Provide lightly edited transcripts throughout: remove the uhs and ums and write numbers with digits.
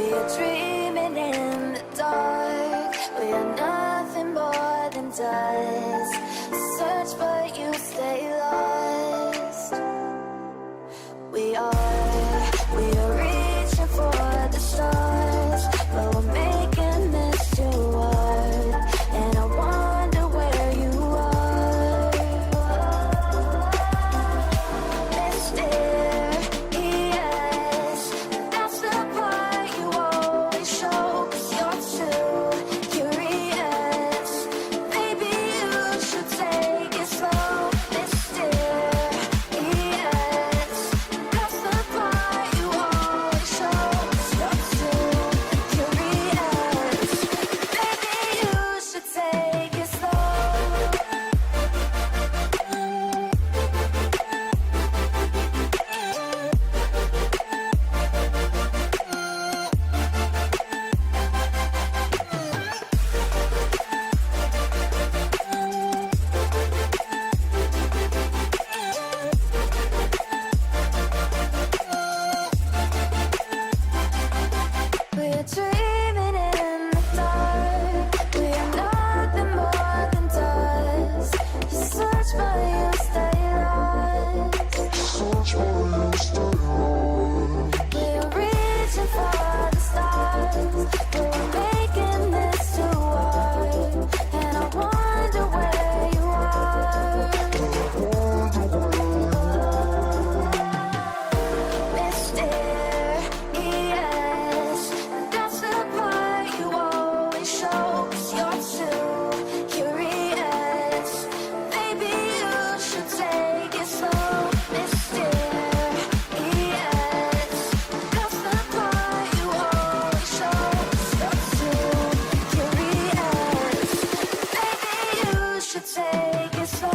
We are dreaming in the dark. We are nothing more than dust. Search but you stay lost. We are reaching for the stars, but we're making this too hard. And I wonder where you are. Mysterious, that's the part you always show. 'Cause you're too curious. Maybe you should take it slow. Mysterious, that's the part you always show. 'Cause you're too curious. Maybe you should take it slow. We're dreaming in the dark. We are nothing more than dust. You search but you stay lost. We're reaching for the stars, but we're making this too hard. And I wonder where you are. Mysterious, that's the part you always show. 'Cause you're too curious. Maybe you should take it slow. Mysterious, that's the part you always show. 'Cause you're too curious. Maybe you should take it slow.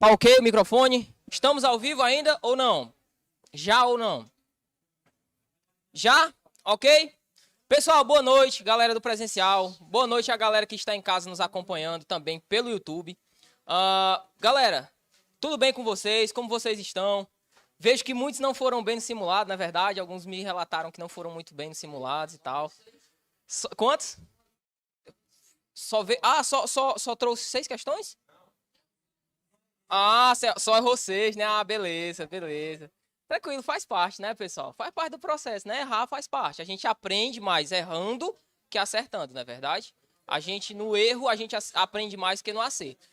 Tá ok o microfone? Estamos ao vivo ainda ou não? Já ou não? Já? Ok? Pessoal, boa noite, galera do presencial. Boa noite a galera que está em casa nos acompanhando também pelo YouTube. Galera, tudo bem com vocês? Como vocês estão? Vejo que muitos não foram bem no simulado, na verdade. Alguns me relataram que não foram muito bem nos simulados e tal. Quantos? Só trouxe 6 questões? Ah, só errou 6, né? Ah, beleza, beleza. Tranquilo, faz parte, né, pessoal? Faz parte do processo, né? Errar faz parte. A gente aprende mais errando que acertando, não é verdade? A gente, no erro, a gente aprende mais que no acerto.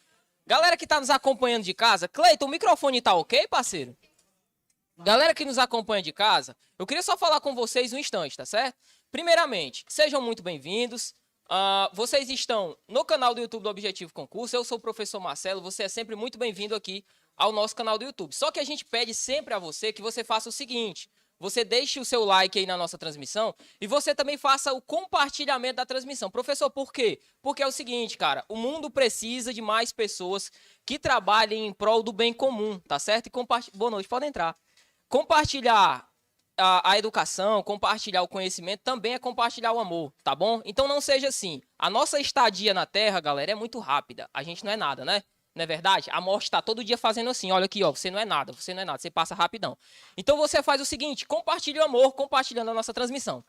Galera que tá nos acompanhando de casa, Cleiton, o microfone tá ok, parceiro? Galera que nos acompanha de casa, eu queria só falar com vocês um instante, tá certo? Primeiramente, sejam muito bem-vindos. Vocês estão no canal do YouTube do Objetivo Concurso. Eu sou o professor Marcelo, você é sempre muito bem-vindo aqui ao nosso canal do YouTube. Só que a gente pede sempre a você que você faça o seguinte: você deixe o seu like aí na nossa transmissão e você também faça o compartilhamento da transmissão. Professor, por quê? Porque é o seguinte, cara, o mundo precisa de mais pessoas que trabalhem em prol do bem comum, tá certo? E boa noite, pode entrar. Compartilhar a educação, compartilhar o conhecimento também é compartilhar o amor, tá bom? Então não seja assim. A nossa estadia na Terra, galera, é muito rápida. A gente não é nada, né? Não é verdade? A morte está todo dia fazendo assim. Olha aqui, ó, você não é nada, você não é nada, você passa rapidão. Então você faz o seguinte: compartilhe o amor, compartilhando a nossa transmissão.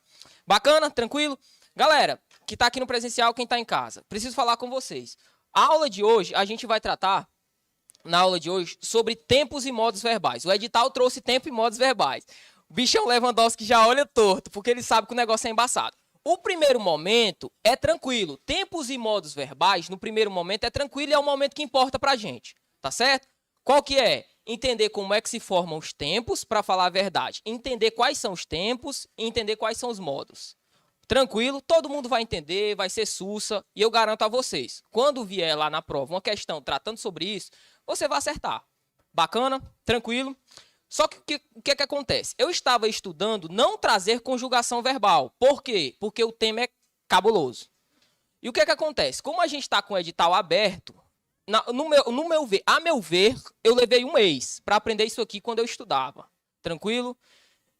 Bacana? Tranquilo? Galera, que tá aqui no presencial, quem tá em casa, preciso falar com vocês. A aula de hoje, a gente vai tratar, na aula de hoje, sobre tempos e modos verbais. O edital trouxe tempo e modos verbais. O bichão Lewandowski já olha torto, porque ele sabe que o negócio é embaçado. O primeiro momento é tranquilo. Tempos e modos verbais, no primeiro momento, é tranquilo e é o momento que importa pra gente. Tá certo? Qual que é? Entender como é que se formam os tempos, para falar a verdade. Entender quais são os tempos e entender quais são os modos. Tranquilo? Todo mundo vai entender, vai ser sussa. E eu garanto a vocês, quando vier lá na prova uma questão tratando sobre isso, você vai acertar. Bacana? Tranquilo? Só que o que acontece? Eu estava estudando não trazer conjugação verbal. Por quê? Porque o tema é cabuloso. E o que acontece? Como a gente está com o edital aberto, No meu ver, a meu ver, eu levei um mês para aprender isso aqui quando eu estudava. Tranquilo?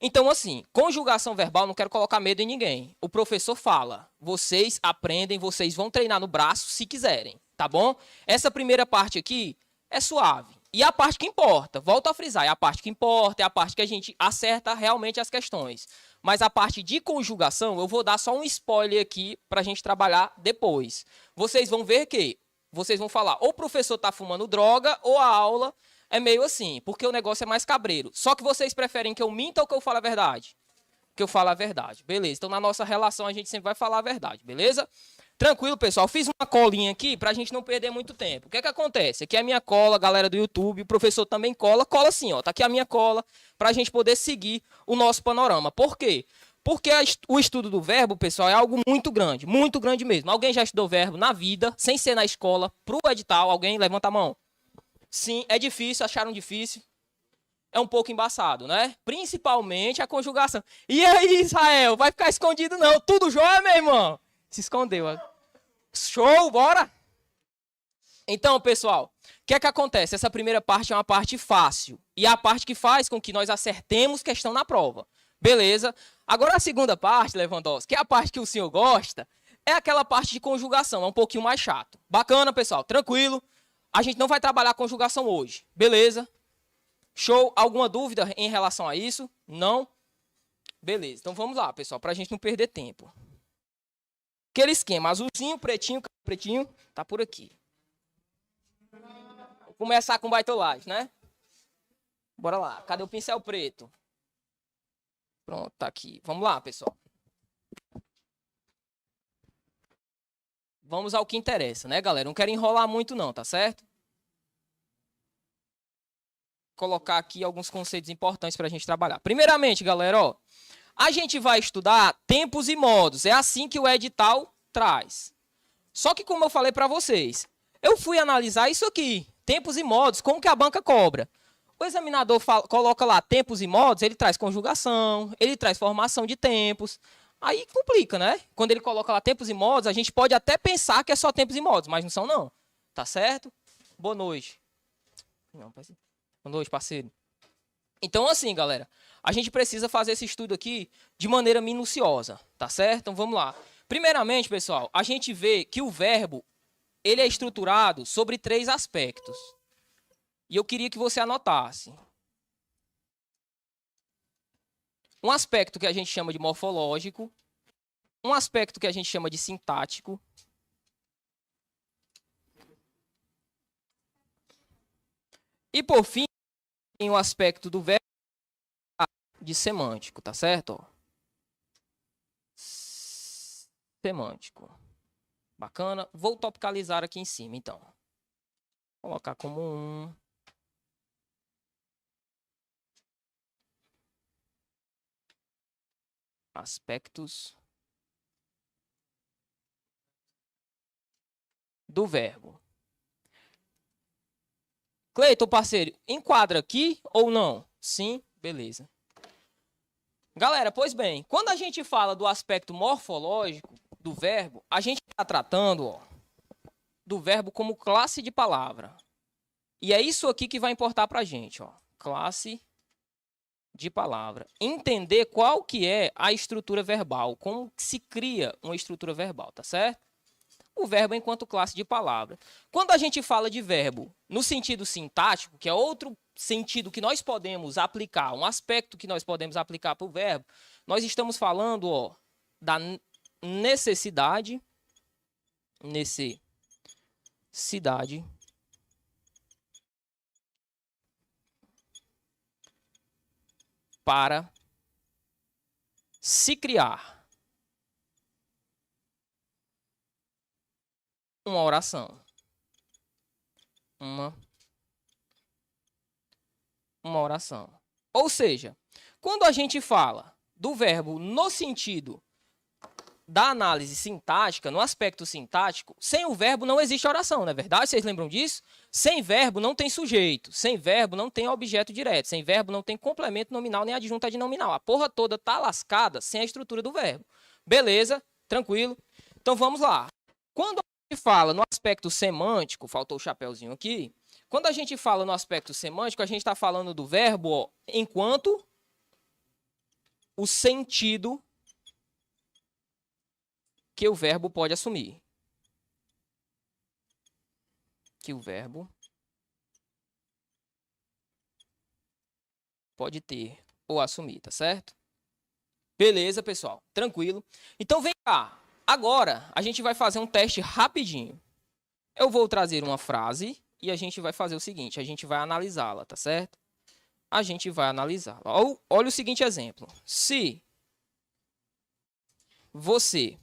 Então, assim, conjugação verbal, não quero colocar medo em ninguém. O professor fala, vocês aprendem, vocês vão treinar no braço se quiserem, tá bom? Essa primeira parte aqui é suave. E a parte que importa, volto a frisar, é a parte que importa, é a parte que a gente acerta realmente as questões. Mas a parte de conjugação, eu vou dar só um spoiler aqui para a gente trabalhar depois. Vocês vão ver que, vocês vão falar, ou o professor está fumando droga, ou a aula é meio assim, porque o negócio é mais cabreiro. Só que vocês preferem que eu minta ou que eu fale a verdade? Que eu fale a verdade, beleza. Então, na nossa relação, a gente sempre vai falar a verdade, beleza? Tranquilo, pessoal. Fiz uma colinha aqui pra gente não perder muito tempo. O que é que acontece? Aqui é a minha cola, galera do YouTube. O professor também cola. Cola assim, ó. Tá aqui a minha cola pra gente poder seguir o nosso panorama. Por quê? Porque o estudo do verbo, pessoal, é algo muito grande mesmo. Alguém já estudou verbo na vida, sem ser na escola, pro edital? Alguém? Levanta a mão. Sim, é difícil, acharam difícil. É um pouco embaçado, né? Principalmente a conjugação. E aí, Israel? Vai ficar escondido não. Tudo jóia, meu irmão? Se escondeu. Show, bora? Então, pessoal, o que é que acontece? Essa primeira parte é uma parte fácil. E é a parte que faz com que nós acertemos questão na prova. Beleza? Agora a segunda parte, Lewandowski, que é a parte que o senhor gosta, é aquela parte de conjugação. É um pouquinho mais chato. Bacana, pessoal? Tranquilo? A gente não vai trabalhar conjugação hoje. Beleza? Show? Alguma dúvida em relação a isso? Não? Beleza. Então vamos lá, pessoal, para a gente não perder tempo. Aquele esquema, azulzinho, pretinho, tá por aqui. Vou começar com baitolagem, né? Bora lá. Cadê o pincel preto? Pronto, tá aqui. Vamos lá, pessoal. Vamos ao que interessa, né, galera? Não quero enrolar muito não, tá certo? Colocar aqui alguns conceitos importantes para a gente trabalhar. Primeiramente, galera, ó, a gente vai estudar tempos e modos. É assim que o edital traz. Só que, como eu falei para vocês, eu fui analisar isso aqui, tempos e modos, como que a banca cobra. O examinador coloca lá tempos e modos, ele traz conjugação, ele traz formação de tempos. Aí complica, né? Quando ele coloca lá tempos e modos, a gente pode até pensar que é só tempos e modos, mas não são não. Tá certo? Boa noite. Não, parceiro. Boa noite, parceiro. Então, assim, galera, a gente precisa fazer esse estudo aqui de maneira minuciosa, tá certo? Então, vamos lá. Primeiramente, pessoal, a gente vê que o verbo, ele é estruturado sobre 3 aspectos. E eu queria que você anotasse. Um aspecto que a gente chama de morfológico, um aspecto que a gente chama de sintático, e, por fim, tem o aspecto do verbo de semântico, tá certo? Semântico. Bacana. Vou topicalizar aqui em cima, então. Vou colocar como um. Aspectos do verbo. Cleiton, parceiro, enquadra aqui ou não? Sim, beleza. Galera, pois bem, quando a gente fala do aspecto morfológico do verbo, a gente está tratando, ó, do verbo como classe de palavra. E é isso aqui que vai importar para a gente, ó, classe de palavra. Entender qual que é a estrutura verbal, como se cria uma estrutura verbal, tá certo? O verbo enquanto classe de palavra. Quando a gente fala de verbo no sentido sintático, que é outro sentido que nós podemos aplicar, um aspecto que nós podemos aplicar para o verbo, nós estamos falando, ó, da necessidade para se criar uma oração. Uma oração. Ou seja, quando a gente fala do verbo no sentido da análise sintática, no aspecto sintático, sem o verbo não existe oração, não é verdade? Vocês lembram disso? Sem verbo não tem sujeito, sem verbo não tem objeto direto, sem verbo não tem complemento nominal nem adjunto adnominal. A porra toda tá lascada sem a estrutura do verbo. Beleza? Tranquilo? Então vamos lá. Quando gente fala no aspecto semântico, faltou o chapéuzinho aqui. Quando a gente fala no aspecto semântico, a gente está falando do verbo, ó, enquanto o sentido que o verbo pode assumir. Que o verbo pode ter ou assumir, tá certo? Beleza, pessoal. Tranquilo. Então, vem cá. Agora, a gente vai fazer um teste rapidinho. Eu vou trazer uma frase e a gente vai fazer o seguinte. A gente vai analisá-la, tá certo? A gente vai analisá-la. Olha o seguinte exemplo. Se você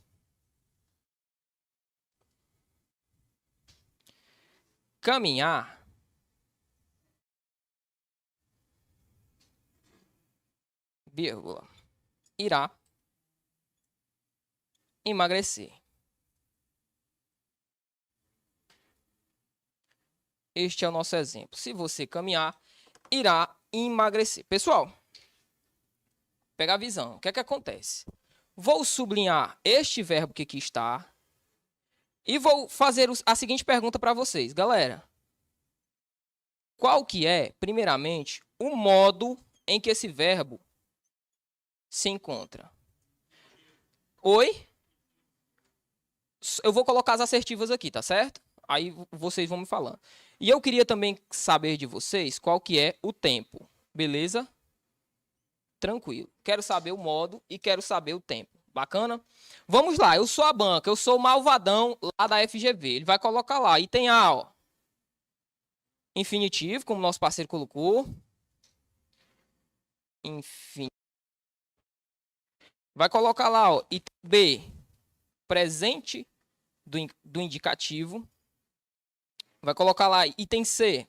caminhar, vírgula, irá emagrecer. Este é o nosso exemplo. Se você caminhar, irá emagrecer. Pessoal, pega a visão. O que é que acontece? Vou sublinhar este verbo que aqui está e vou fazer a seguinte pergunta para vocês. Galera, qual que é, primeiramente, o modo em que esse verbo se encontra? Oi? Eu vou colocar as assertivas aqui, tá certo? Aí vocês vão me falando. E eu queria também saber de vocês qual que é o tempo. Beleza? Tranquilo. Quero saber o modo e quero saber o tempo. Bacana? Vamos lá. Eu sou a banca. Eu sou o malvadão lá da FGV. Ele vai colocar lá. Item A, ó. Infinitivo, como nosso parceiro colocou. Enfim. Vai colocar lá, ó. Item B. Presente do indicativo. Vai colocar lá, item C.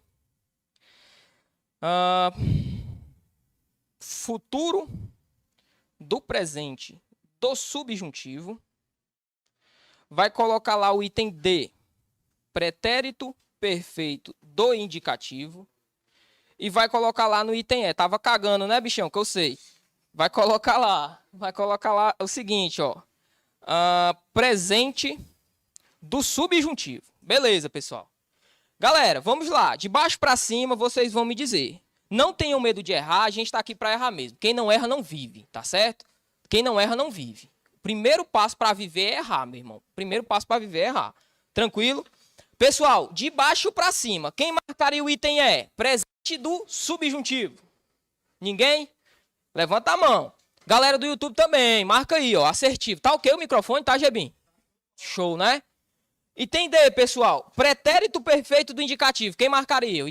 Futuro do presente do subjuntivo. Vai colocar lá o item D. Pretérito perfeito do indicativo. E vai colocar lá no item E. Tava cagando, né, bichão? Que eu sei. Vai colocar lá o seguinte, ó. Presente do subjuntivo. Beleza, pessoal. Galera, vamos lá. De baixo para cima, vocês vão me dizer. Não tenham medo de errar, a gente está aqui para errar mesmo. Quem não erra, não vive, tá certo? Quem não erra, não vive. O primeiro passo para viver é errar, meu irmão. O primeiro passo para viver é errar. Tranquilo? Pessoal, de baixo para cima, quem marcaria o item E? Presente do subjuntivo. Ninguém? Levanta a mão. Galera do YouTube também, marca aí, ó, assertivo. Tá ok o microfone, tá, Gebim? Show, né? Item D, pessoal. Pretérito perfeito do indicativo. Quem marcaria? O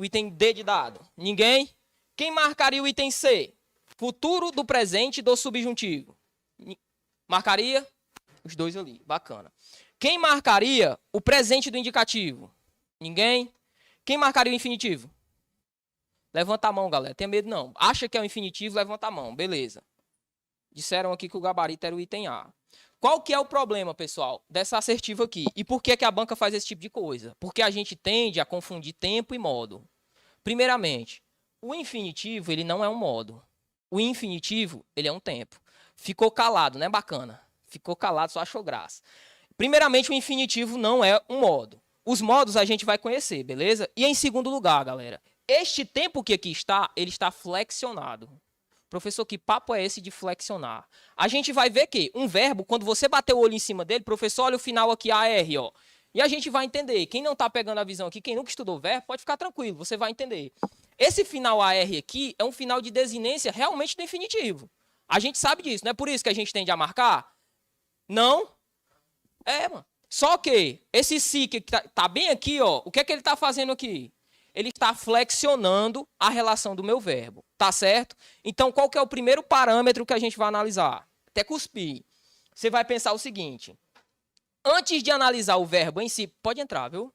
item D de dado. Ninguém? Quem marcaria o item C? Futuro do presente do subjuntivo. Marcaria? Os dois ali. Bacana. Quem marcaria o presente do indicativo? Ninguém? Quem marcaria o infinitivo? Levanta a mão, galera. Tem medo não. Acha que é o infinitivo? Levanta a mão. Beleza. Disseram aqui que o gabarito era o item A. Qual que é o problema, pessoal, dessa assertiva aqui? E por que a banca faz esse tipo de coisa? Porque a gente tende a confundir tempo e modo. Primeiramente, o infinitivo, ele não é um modo. O infinitivo, ele é um tempo. Ficou calado, né? Bacana. Ficou calado, só achou graça. Primeiramente, o infinitivo não é um modo. Os modos a gente vai conhecer, beleza? E em segundo lugar, galera, este tempo que aqui está, ele está flexionado. Professor, que papo é esse de flexionar? A gente vai ver que um verbo, quando você bater o olho em cima dele, professor, olha o final aqui, AR, ó. E a gente vai entender. Quem não está pegando a visão aqui, quem nunca estudou verbo, pode ficar tranquilo, você vai entender. Esse final AR aqui é um final de desinência realmente do infinitivo. A gente sabe disso, não é por isso que a gente tende a marcar? Não. É, mano. Só que esse si que tá bem aqui, ó, o que é que ele está fazendo aqui? Ele está flexionando a relação do meu verbo, tá certo? Então, qual que é o primeiro parâmetro que a gente vai analisar? Até cuspir. Você vai pensar o seguinte. Antes de analisar o verbo em si... Pode entrar, viu?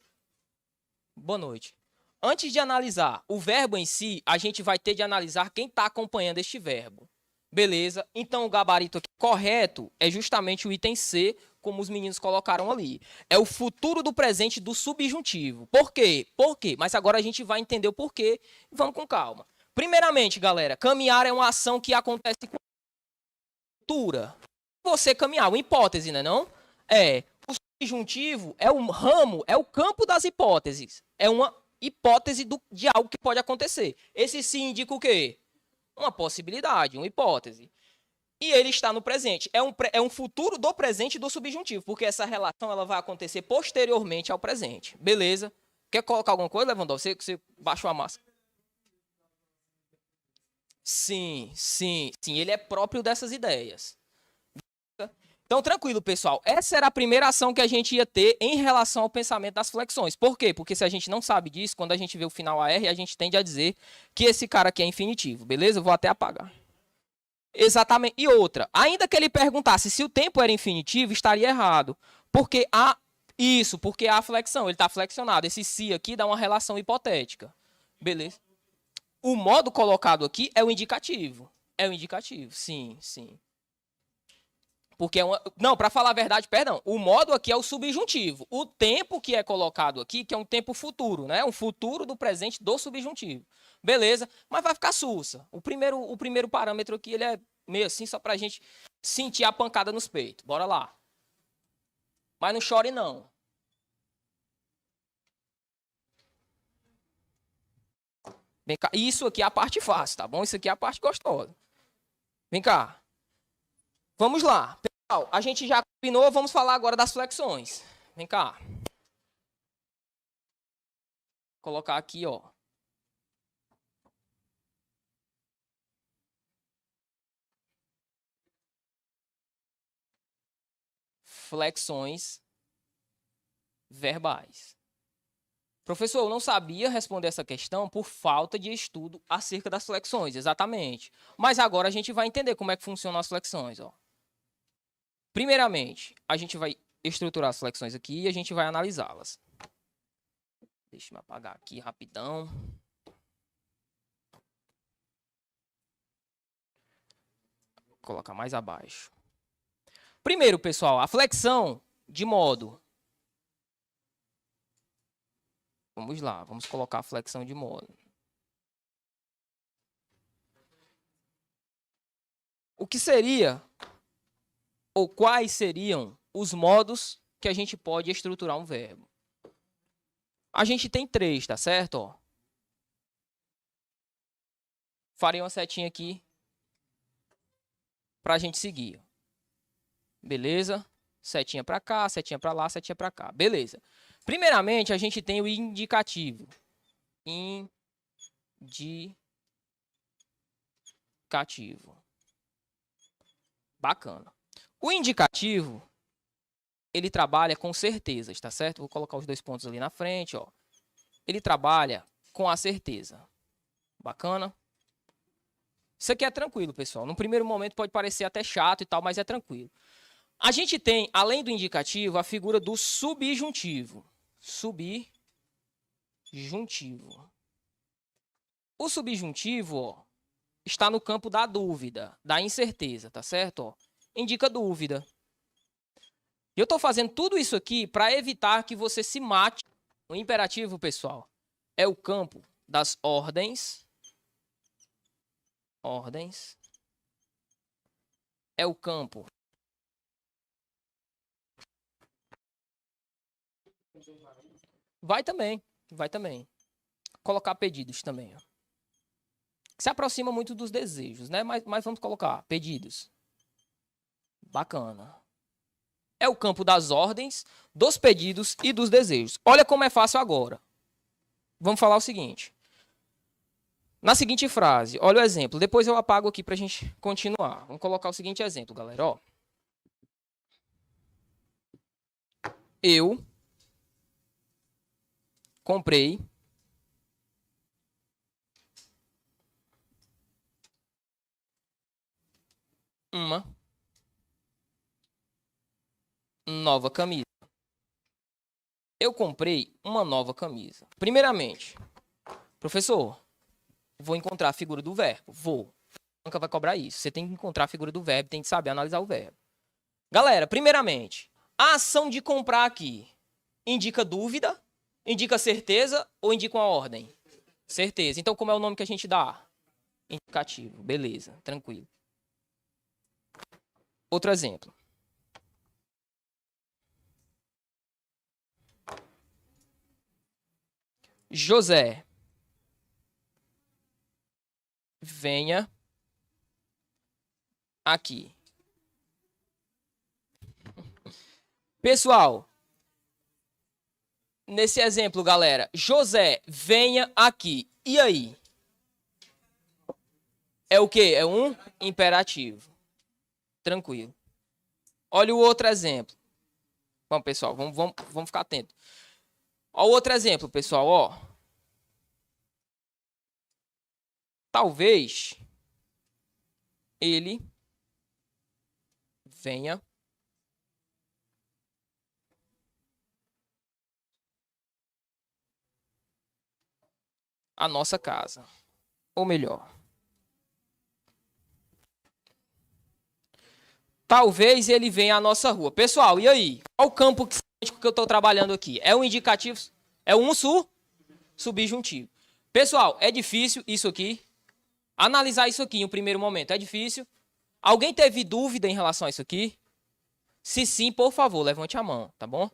Boa noite. Antes de analisar o verbo em si, a gente vai ter de analisar quem está acompanhando este verbo. Beleza? Então, o gabarito aqui correto é justamente o item C, como os meninos colocaram ali. É o futuro do presente do subjuntivo. Por quê? Por quê? Mas agora a gente vai entender o porquê. Vamos com calma. Primeiramente, galera, caminhar é uma ação que acontece com cultura. Você caminhar, uma hipótese, né, não? É. O subjuntivo é um ramo, é o campo das hipóteses. É uma hipótese de algo que pode acontecer. Esse sim indica o quê? Uma possibilidade, uma hipótese. E ele está no presente. É um futuro do presente do subjuntivo, porque essa relação ela vai acontecer posteriormente ao presente. Beleza? Quer colocar alguma coisa, Lewandowski? Você baixou a massa. Sim, sim, sim. Ele é próprio dessas ideias. Então, tranquilo, pessoal. Essa era a primeira ação que a gente ia ter em relação ao pensamento das flexões. Por quê? Porque se a gente não sabe disso, quando a gente vê o final AR, a gente tende a dizer que esse cara aqui é infinitivo. Beleza? Eu vou até apagar. Exatamente. E outra, ainda que ele perguntasse se o tempo era infinitivo, estaria errado. Porque há isso, porque há flexão. Ele está flexionado. Esse se aqui dá uma relação hipotética. Beleza? O modo colocado aqui é o indicativo. É o indicativo, sim, sim. Porque é uma... Não, para falar a verdade, perdão. O modo aqui é o subjuntivo. O tempo que é colocado aqui, que é um tempo futuro, né? Um futuro do presente do subjuntivo. Beleza, mas vai ficar sussa. O primeiro parâmetro aqui, ele é meio assim, só pra gente sentir a pancada nos peitos. Bora lá. Mas não chore, não. Vem cá. Isso aqui é a parte fácil, tá bom? Isso aqui é a parte gostosa. Vem cá. Vamos lá. Pessoal, a gente já combinou, vamos falar agora das flexões. Vem cá. Vou colocar aqui, ó. Flexões verbais. Professor, eu não sabia responder essa questão por falta de estudo acerca das flexões, exatamente. Mas agora a gente vai entender como é que funcionam as flexões, ó. Primeiramente, a gente vai estruturar as flexões aqui e a gente vai analisá-las. Deixa eu apagar aqui rapidão. Vou colocar mais abaixo. Primeiro, pessoal, a flexão de modo. Vamos lá, vamos colocar a flexão de modo. O que seria, ou quais seriam os modos que a gente pode estruturar um verbo? A gente tem 3, tá certo? Ó. Farei uma setinha aqui para a gente seguir. Beleza? Setinha para cá, setinha para lá, setinha para cá. Beleza. Primeiramente, a gente tem o indicativo. Indicativo. Bacana. O indicativo, ele trabalha com certezas, tá certo? Vou colocar os 2 pontos ali na frente, ó. Ele trabalha com a certeza. Bacana? Isso aqui é tranquilo, pessoal. No primeiro momento pode parecer até chato e tal, mas é tranquilo. A gente tem, além do indicativo, a figura do subjuntivo. Subjuntivo. O subjuntivo, ó, está no campo da dúvida, da incerteza, tá certo? Ó, indica dúvida. E eu estou fazendo tudo isso aqui para evitar que você se mate. O imperativo, pessoal, é o campo das ordens. Ordens. É o campo. Vai também, vai também. Colocar pedidos também. Ó. Se aproxima muito dos desejos, né? Mas vamos colocar pedidos. Bacana. É o campo das ordens, dos pedidos e dos desejos. Olha como é fácil agora. Vamos falar o seguinte. Na seguinte frase, olha o exemplo. Depois eu apago aqui para a gente continuar. Vamos colocar o seguinte exemplo, galera. Ó. Eu comprei uma nova camisa. Eu comprei uma nova camisa. Primeiramente, professor, vou encontrar a figura do verbo. Vou. Nunca vai cobrar isso. Você tem que encontrar a figura do verbo, tem que saber analisar o verbo. Galera, primeiramente, a ação de comprar aqui indica dúvida, indica certeza ou indica uma ordem? Certeza. Então, como é o nome que a gente dá? Indicativo. Beleza, tranquilo. Outro exemplo. José, venha aqui. Pessoal, nesse exemplo, galera, José, venha aqui. E aí? É o quê? É um imperativo. Tranquilo. Olha o outro exemplo. Vamos, pessoal, vamos ficar atento. Olha o outro exemplo, pessoal, ó. Talvez ele venha à nossa casa. Ou melhor, talvez ele venha à nossa rua. Pessoal, e aí? Qual o campo que eu estou trabalhando aqui? É um indicativo? É um subjuntivo. Pessoal, é difícil isso aqui? Analisar isso aqui em um primeiro momento é difícil? Alguém teve dúvida em relação a isso aqui? Se sim, por favor, levante a mão, tá bom?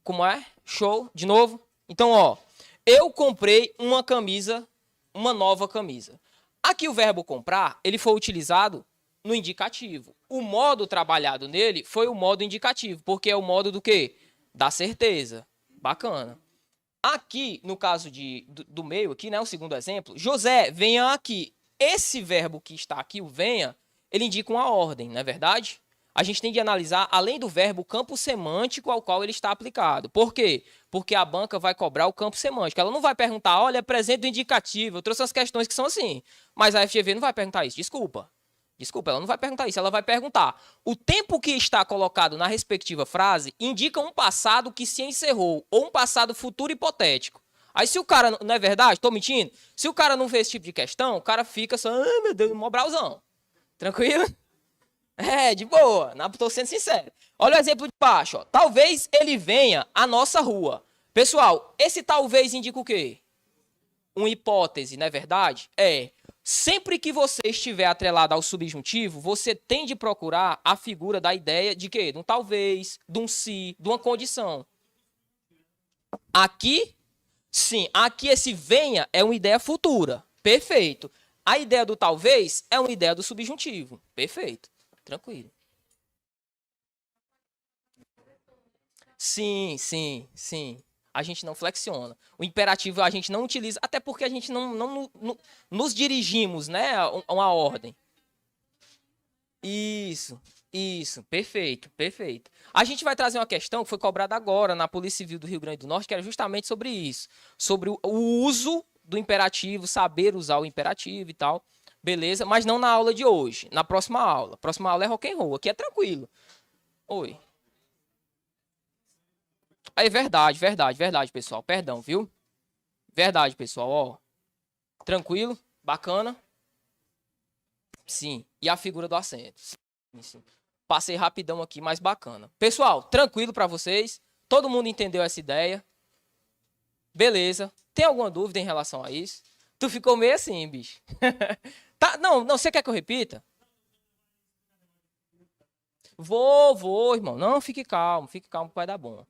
Como é? Show, de novo? Então, ó, eu comprei uma camisa, uma nova camisa. Aqui o verbo comprar, ele foi utilizado no indicativo. O modo trabalhado nele foi o modo indicativo, porque é o modo do quê? Da certeza. Bacana. Aqui, no caso do meio, aqui, né, o segundo exemplo, José, venha aqui. Esse verbo que está aqui, o venha, ele indica uma ordem, não é verdade? A gente tem de analisar, além do verbo, o campo semântico ao qual ele está aplicado. Por quê? Porque a banca vai cobrar o campo semântico. Ela não vai perguntar, olha, presente do indicativo. Eu trouxe umas questões que são assim. Mas a FGV não vai perguntar isso. Desculpa, ela não vai perguntar isso. Ela vai perguntar, o tempo que está colocado na respectiva frase indica um passado que se encerrou ou um passado futuro hipotético. Aí se o cara, não é verdade? Estou mentindo? Se o cara não fez esse tipo de questão, o cara fica só, ai meu Deus, mó brauzão. Tranquilo? É, de boa, tô sendo sincero. Olha o exemplo de baixo, ó. Talvez ele venha à nossa rua. Pessoal, esse talvez indica o quê? Uma hipótese, não é verdade? É. Sempre que você estiver atrelado ao subjuntivo, você tem de procurar a figura da ideia de quê? De um talvez, de um se, de uma condição. Aqui, sim, aqui esse venha é uma ideia futura. Perfeito. A ideia do talvez é uma ideia do subjuntivo. Perfeito. Tranquilo. Sim. A gente não flexiona. O imperativo a gente não utiliza, até porque a gente não nos dirigimos, né, a uma ordem. Isso. Perfeito. A gente vai trazer uma questão que foi cobrada agora na Polícia Civil do Rio Grande do Norte, que era justamente sobre isso. Sobre o uso do imperativo, saber usar o imperativo e tal. Beleza? Mas não na aula de hoje, na próxima aula. A próxima aula é rock and roll, aqui é tranquilo. Oi. É verdade, pessoal. Perdão, viu? Verdade, pessoal, ó. Tranquilo? Bacana? Sim. E a figura do acento? Sim. Passei rapidão aqui, mas bacana. Pessoal, tranquilo pra vocês? Todo mundo entendeu essa ideia? Beleza. Tem alguma dúvida em relação a isso? Tu ficou meio assim, bicho. Tá, não, você quer que eu repita? Vou, irmão. Não, fique calmo que vai dar bom.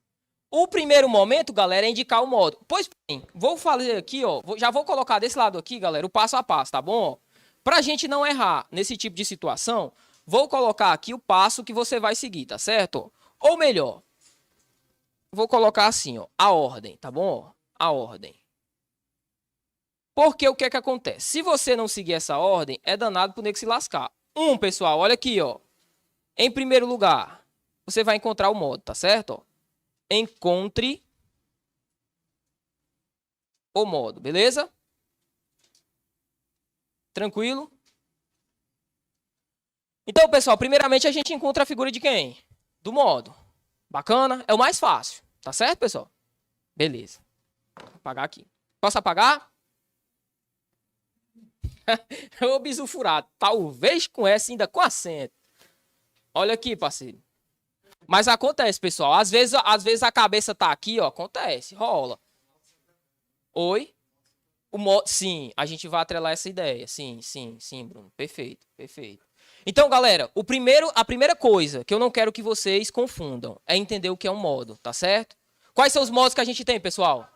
O primeiro momento, galera, é indicar o modo. Pois bem, vou fazer aqui, ó. Já vou colocar desse lado aqui, galera, o passo a passo, tá bom? Pra gente não errar nesse tipo de situação, vou colocar aqui o passo que você vai seguir, tá certo? Ou melhor, vou colocar assim, ó, a ordem, tá bom? A ordem. Porque o que é que acontece? Se você não seguir essa ordem, é danado pro nego se lascar. Pessoal, olha aqui, ó. Em primeiro lugar, você vai encontrar o modo, tá certo? Ó. Encontre o modo, beleza? Tranquilo? Então, pessoal, primeiramente a gente encontra a figura de quem? Do modo. Bacana? É o mais fácil. Tá certo, pessoal? Beleza. Vou apagar aqui. Posso apagar? Ô, bisu furado. Talvez com essa ainda com acento. Olha aqui, parceiro. Mas acontece, pessoal. Às vezes a cabeça tá aqui, ó. Acontece, rola. Oi? Sim, a gente vai atrelar essa ideia. Sim, Bruno. Perfeito. Então, galera, a primeira coisa que eu não quero que vocês confundam é entender o que é um modo, tá certo? Quais são os modos que a gente tem, pessoal?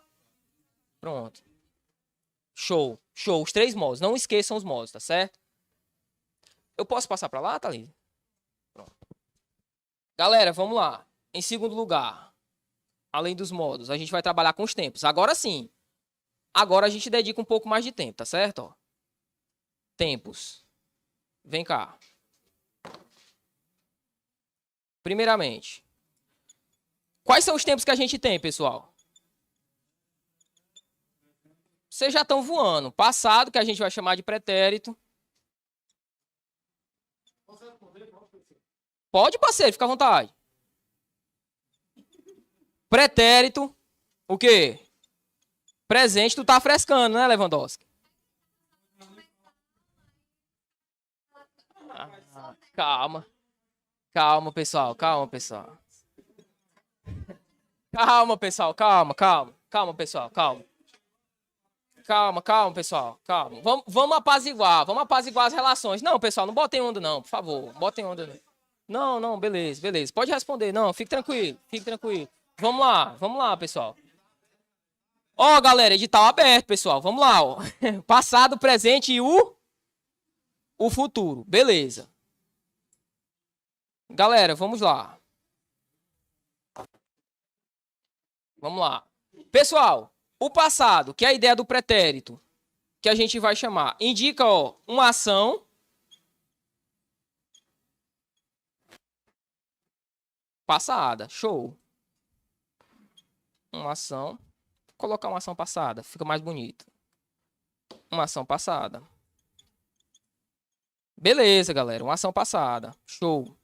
Pronto. Show, show. Os 3 modos. Não esqueçam os modos, tá certo? Eu posso passar pra lá, Thalita? Pronto. Galera, vamos lá. Em segundo lugar, além dos modos, a gente vai trabalhar com os tempos. Agora sim. Agora a gente dedica um pouco mais de tempo, tá certo? Ó. Tempos. Vem cá. Primeiramente, quais são os tempos que a gente tem, pessoal? Vocês já estão voando. Passado, que a gente vai chamar de pretérito. Pode, parceiro, fica à vontade. Pretérito. O quê? Presente, tu tá frescando, né, Lewandowski? Calma. Calma, pessoal. Calma, pessoal. Calma, pessoal. Calma, calma. Calma, pessoal. Calma. Calma, calma, pessoal. Calma. Vamos apaziguar. Vamos apaziguar as relações. Não, pessoal, não botem onda, não, por favor. Botem onda. Não, não, beleza, beleza. Pode responder. Não, fique tranquilo. Fique tranquilo. Vamos lá, pessoal. Ó, galera, edital aberto, pessoal. Vamos lá, ó. Passado, presente e o futuro. Beleza. Galera, vamos lá. Vamos lá. Pessoal, o passado, que é a ideia do pretérito, que a gente vai chamar, indica, ó, uma ação passada. Show. Uma ação. Vou colocar uma ação passada, fica mais bonito. Uma ação passada. Beleza, galera, uma ação passada. Show.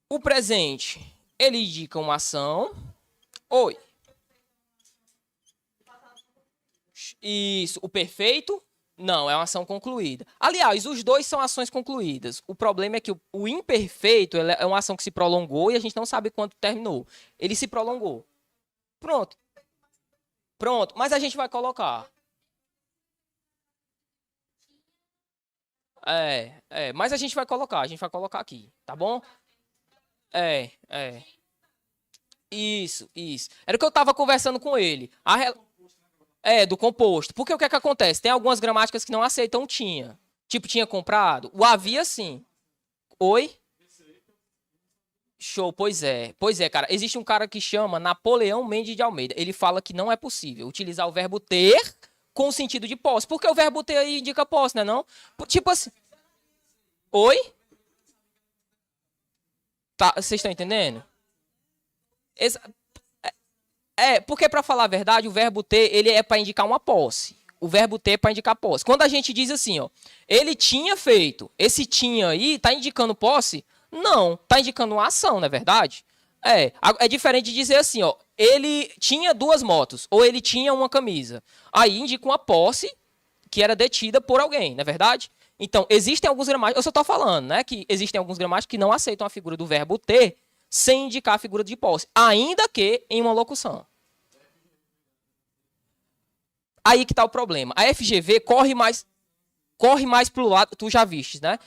O presente, ele indica uma ação. Oi. Isso. O perfeito? Não, é uma ação concluída. Aliás, os dois são ações concluídas. O problema é que o imperfeito é uma ação que se prolongou e a gente não sabe quando terminou. Ele se prolongou. Pronto. Pronto. Mas a gente vai colocar. Mas a gente vai colocar aqui, tá bom? É. Isso. Era o que eu tava conversando com ele. Do composto. Porque o que é que acontece? Tem algumas gramáticas que não aceitam tinha. Tipo, tinha comprado. O havia, sim. Oi? Show, pois é. Pois é, cara. Existe um cara que chama Napoleão Mendes de Almeida. Ele fala que não é possível utilizar o verbo ter com o sentido de posse. Porque o verbo ter aí indica posse, né não? Tipo assim... Oi? Tá, vocês estão entendendo? Porque para falar a verdade, o verbo ter, ele é para indicar uma posse. O verbo ter é para indicar posse. Quando a gente diz assim, ó, ele tinha feito, esse tinha aí tá indicando posse? Não, tá indicando uma ação, não é verdade? É diferente de dizer assim, ó, ele tinha 2 motos ou ele tinha uma camisa. Aí indica uma posse que era detida por alguém, não é verdade? Então, existem alguns gramáticos, eu só tô falando, né, que existem alguns gramáticos que não aceitam a figura do verbo ter sem indicar a figura de posse, ainda que em uma locução. Aí que tá o problema. A FGV corre mais pro lado, tu já vistes, né?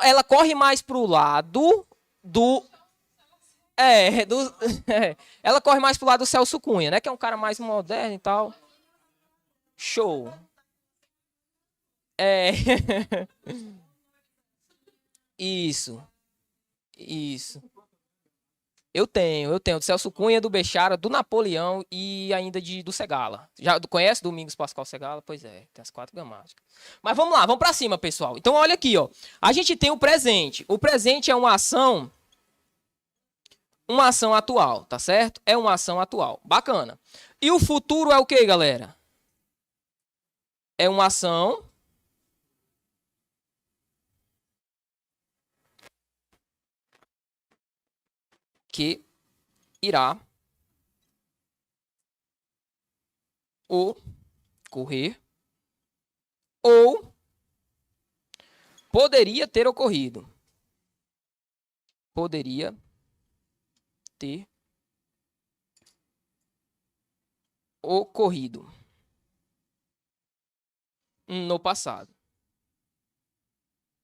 Ela corre mais pro lado do ela corre mais pro lado do Celso Cunha, né, que é um cara mais moderno e tal. Show. Isso. Eu tenho do Celso Cunha, do Bechara, do Napoleão e ainda do Segala. Já conhece Domingos Pascoal Segala? Pois é, tem as 4 gramáticas. Mas vamos lá, vamos pra cima, pessoal. Então olha aqui, ó. A gente tem o presente. O presente é uma ação atual, tá certo? É uma ação atual. Bacana. E o futuro é o quê, galera? É uma ação que irá ocorrer ou poderia ter ocorrido. Poderia ter ocorrido no passado.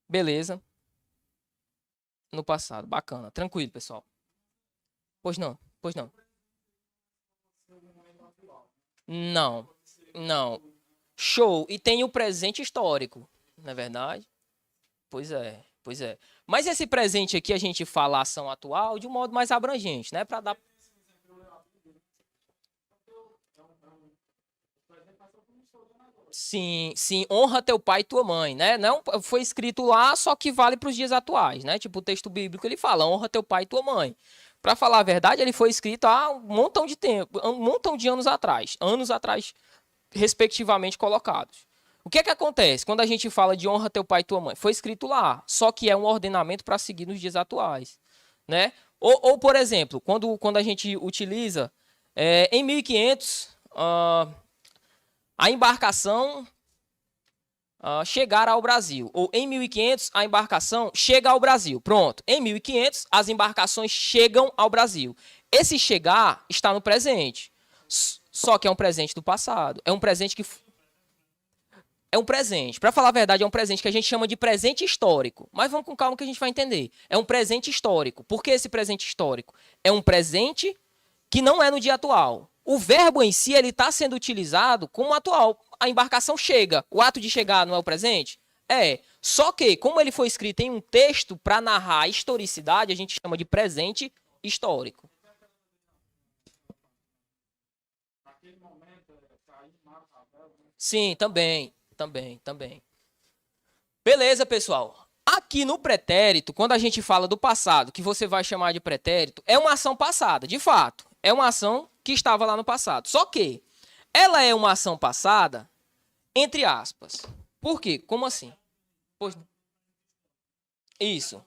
Beleza? No passado. Bacana. Tranquilo, pessoal. Pois não. Não, não. Show. E tem o presente histórico, não é verdade? Pois é, pois é. Mas esse presente aqui a gente fala ação atual de um modo mais abrangente, né? Para dar. Sim, sim, honra teu pai e tua mãe, né? Não foi escrito lá, só que vale para os dias atuais, né? Tipo o texto bíblico ele fala, honra teu pai e tua mãe. Para falar a verdade, ele foi escrito há um montão de tempo, um montão de anos atrás, respectivamente colocados. O que é que acontece quando a gente fala de honra teu pai e tua mãe? Foi escrito lá, só que é um ordenamento para seguir nos dias atuais, né? Ou por exemplo, quando a gente utiliza em 1500 a embarcação chegar ao Brasil. Ou em 1500, a embarcação chega ao Brasil. Pronto. Em 1500, as embarcações chegam ao Brasil. Esse chegar está no presente. Só que é um presente do passado. É um presente que. É um presente. Para falar a verdade, é um presente que a gente chama de presente histórico. Mas vamos com calma que a gente vai entender. É um presente histórico. Por que esse presente histórico? É um presente que não é no dia atual. O verbo em si ele está sendo utilizado como atual. A embarcação chega. O ato de chegar não é o presente? É. Só que, como ele foi escrito em um texto para narrar a historicidade, a gente chama de presente histórico. Sim, também. Também, também. Beleza, pessoal. Aqui no pretérito, quando a gente fala do passado, que você vai chamar de pretérito, é uma ação passada, de fato. É uma ação que estava lá no passado. Só que ela é uma ação passada, entre aspas. Por quê? Como assim? Pois, isso.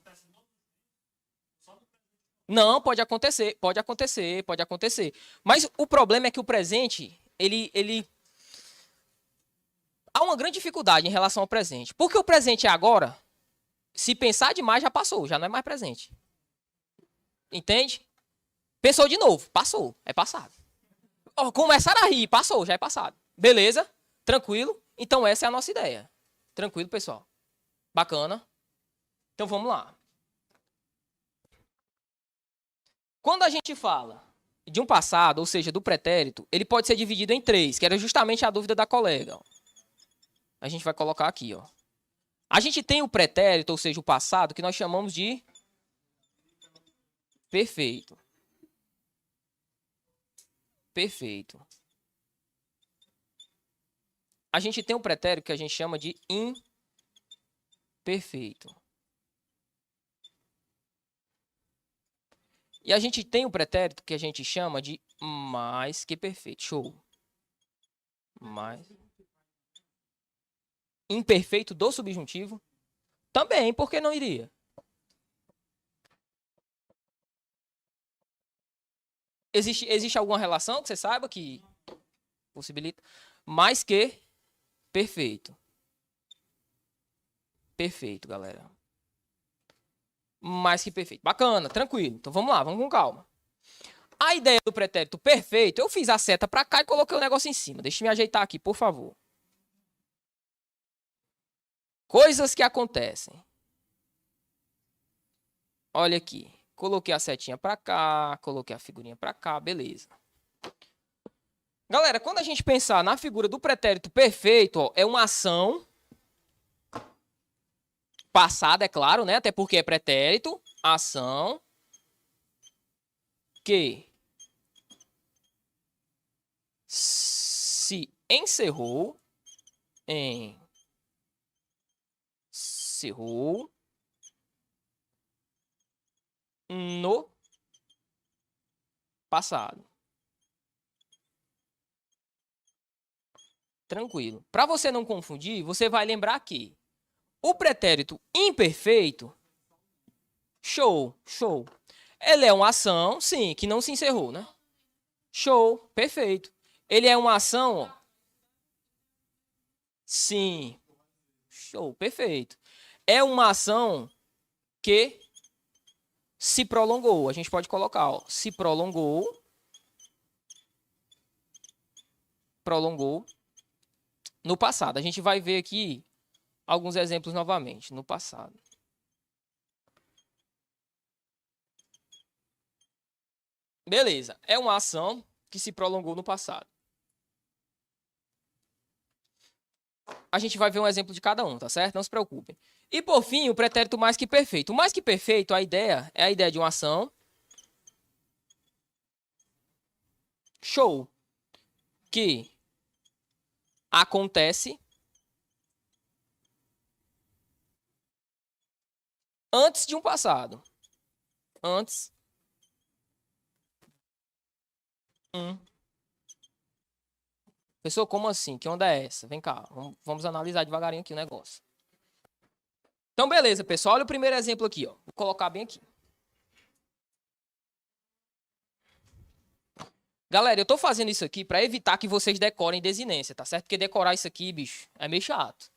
Não, pode acontecer, pode acontecer, pode acontecer. Mas o problema é que o presente, ele há uma grande dificuldade em relação ao presente. Porque o presente é agora, se pensar demais já passou, já não é mais presente. Entende? Pensou de novo, passou, é passado. Oh, começaram a rir, passou, já é passado. Beleza? Tranquilo? Então essa é a nossa ideia. Tranquilo, pessoal? Bacana? Então vamos lá. Quando a gente fala de um passado, ou seja, do pretérito, ele pode ser dividido em três, que era justamente a dúvida da colega. A gente vai colocar aqui, ó. A gente tem o pretérito, ou seja, o passado, que nós chamamos de perfeito. Perfeito. A gente tem um pretérito que a gente chama de imperfeito. E a gente tem um pretérito que a gente chama de mais que perfeito. Show. Mais. Imperfeito do subjuntivo? Também, por que não iria? Existe alguma relação que você saiba que possibilita? Mais que perfeito. Perfeito, galera. Mais que perfeito. Bacana, tranquilo. Então vamos lá, vamos com calma. A ideia do pretérito perfeito, eu fiz a seta para cá e coloquei o negócio em cima. Deixa eu me ajeitar aqui, por favor. Coisas que acontecem. Olha aqui. Coloquei a setinha para cá, coloquei a figurinha para cá, beleza. Galera, quando a gente pensar na figura do pretérito perfeito, ó, é uma ação passada, é claro, né? Até porque é pretérito, ação que se encerrou, no passado. Tranquilo. Para você não confundir, você vai lembrar que o pretérito imperfeito, show, show. Ele é uma ação, sim, que não se encerrou, né? Show, perfeito. Ele é uma ação, sim, show, perfeito. É uma ação que se prolongou. A gente pode colocar, ó, se prolongou, no passado. A gente vai ver aqui alguns exemplos novamente, no passado. Beleza, é uma ação que se prolongou no passado. a gente vai ver um exemplo de cada um, tá certo? Não se preocupem. E por fim, o pretérito mais que perfeito. O mais que perfeito, a ideia é a ideia de uma ação. Show. Que acontece antes de um passado. Antes. Pessoa, como assim? Que onda é essa? Vem cá, vamos analisar devagarinho aqui o negócio. Então, beleza, pessoal. Olha o primeiro exemplo aqui, ó. Vou colocar bem aqui. Galera, eu tô fazendo isso aqui pra evitar que vocês decorem desinência, tá certo? Porque decorar isso aqui, bicho, é meio chato.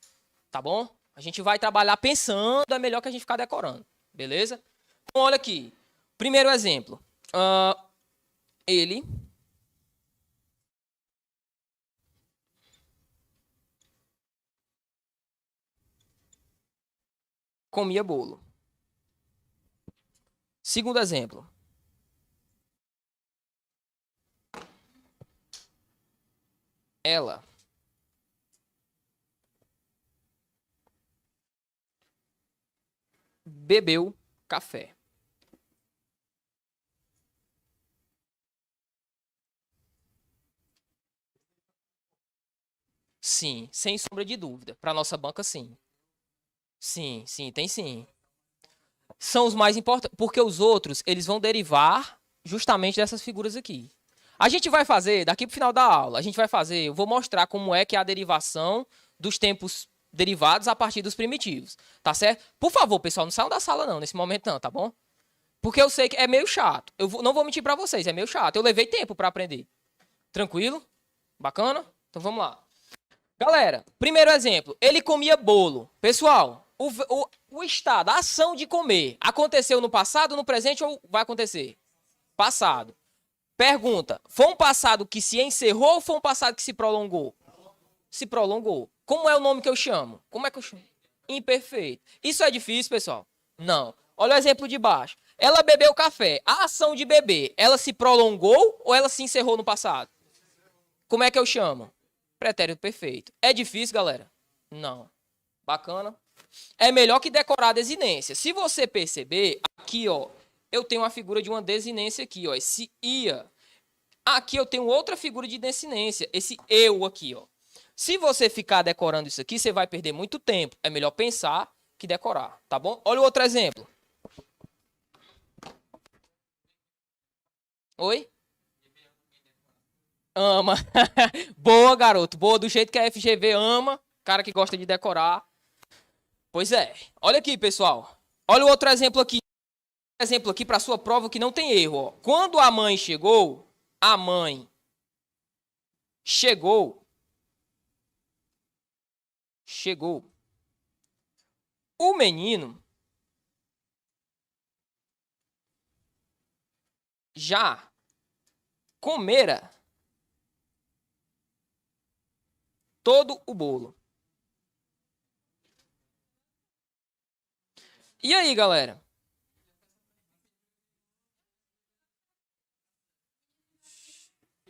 Tá bom? A gente vai trabalhar pensando, é melhor que a gente ficar decorando. Beleza? Então, olha aqui. Primeiro exemplo. Ele comia bolo. Segundo exemplo. Ela bebeu café. Sim, sem sombra de dúvida. Para nossa banca, sim. Sim, sim, tem sim. São os mais importantes, porque os outros, eles vão derivar justamente dessas figuras aqui. A gente vai fazer, daqui pro final da aula, a gente vai fazer, eu vou mostrar como é que é a derivação dos tempos derivados a partir dos primitivos, tá certo? Por favor, pessoal, não saiam da sala não, nesse momento não, tá bom? Porque eu sei que é meio chato. Não vou mentir pra vocês, é meio chato. Eu levei tempo pra aprender. Tranquilo? Bacana? Então vamos lá. Galera, primeiro exemplo. Ele comia bolo. Pessoal, o estado, a ação de comer, aconteceu no passado, no presente ou vai acontecer? Passado. Pergunta, foi um passado que se encerrou ou foi um passado que se prolongou? Se prolongou. Como é o nome que eu chamo? Como é que eu chamo? Imperfeito. Isso é difícil, pessoal? Não. Olha o exemplo de baixo. Ela bebeu café. A ação de beber, ela se prolongou ou ela se encerrou no passado? Como é que eu chamo? Pretérito perfeito. É difícil, galera? Não. Bacana? É melhor que decorar a desinência. Se você perceber, aqui, ó, eu tenho uma figura de uma desinência aqui, ó, esse ia. Aqui eu tenho outra figura de desinência, esse eu aqui, ó. Se você ficar decorando isso aqui, você vai perder muito tempo. É melhor pensar que decorar, tá bom? Olha o outro exemplo. Oi? Ama. Boa, garoto. Boa, do jeito que a FGV ama. Cara que gosta de decorar. Pois é. Olha aqui, pessoal. Olha o outro exemplo aqui. Exemplo aqui para sua prova que não tem erro. Ó. Quando a mãe chegou, a mãe chegou. O menino já comera todo o bolo. E aí, galera?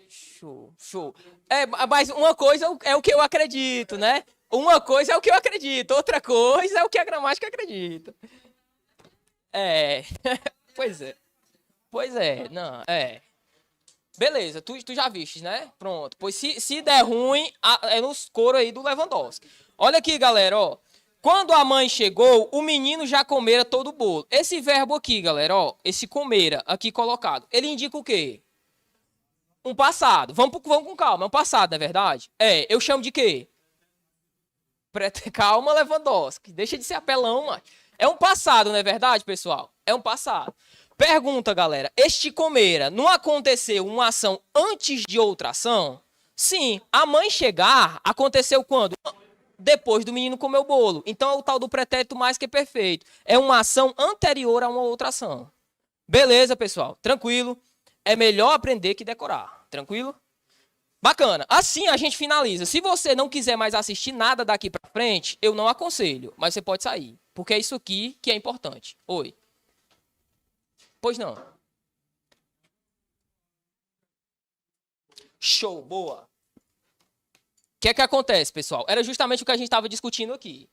Show, show. É, mas uma coisa é o que eu acredito, né? Uma coisa é o que eu acredito, outra coisa é o que a gramática acredita. É, pois é. Pois é, não, é. Beleza, tu já viste, né? Pronto. Pois se der ruim, é nos coros aí do Lewandowski. Olha aqui, galera, ó. Quando a mãe chegou, o menino já comera todo o bolo. Esse verbo aqui, galera, ó, esse comera aqui colocado, ele indica o quê? Um passado. Vamos com calma, é um passado, não é verdade? É, eu chamo de quê? Calma, Lewandowski. Deixa de ser apelão, mano. É um passado, não é verdade, pessoal? É um passado. Pergunta, galera. Este comera, não aconteceu uma ação antes de outra ação? Sim. A mãe chegar aconteceu quando? Depois do menino comer o bolo. Então é o tal do pretérito mais que perfeito. É uma ação anterior a uma outra ação. Beleza, pessoal. Tranquilo. É melhor aprender que decorar. Tranquilo? Bacana. Assim a gente finaliza. Se você não quiser mais assistir nada daqui pra frente, eu não aconselho, mas você pode sair, porque é isso aqui que é importante. Oi. Pois não. Show, boa. que é que acontece, pessoal? Era justamente o que a gente estava discutindo aqui.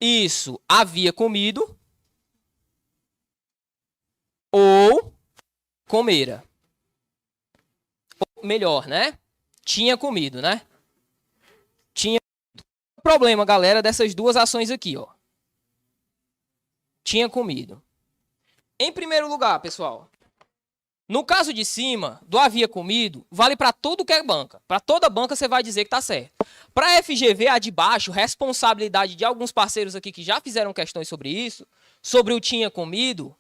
Isso, havia comido ou comera. Ou melhor, né? Tinha comido, né? Tinha. O problema, galera, dessas duas ações aqui, ó. Tinha comido. Em primeiro lugar, pessoal, no caso de cima, do havia comido, vale para tudo que é banca. Para toda banca você vai dizer que tá certo. Para FGV, a de baixo, responsabilidade de alguns parceiros aqui que já fizeram questões sobre isso, sobre o tinha comido, o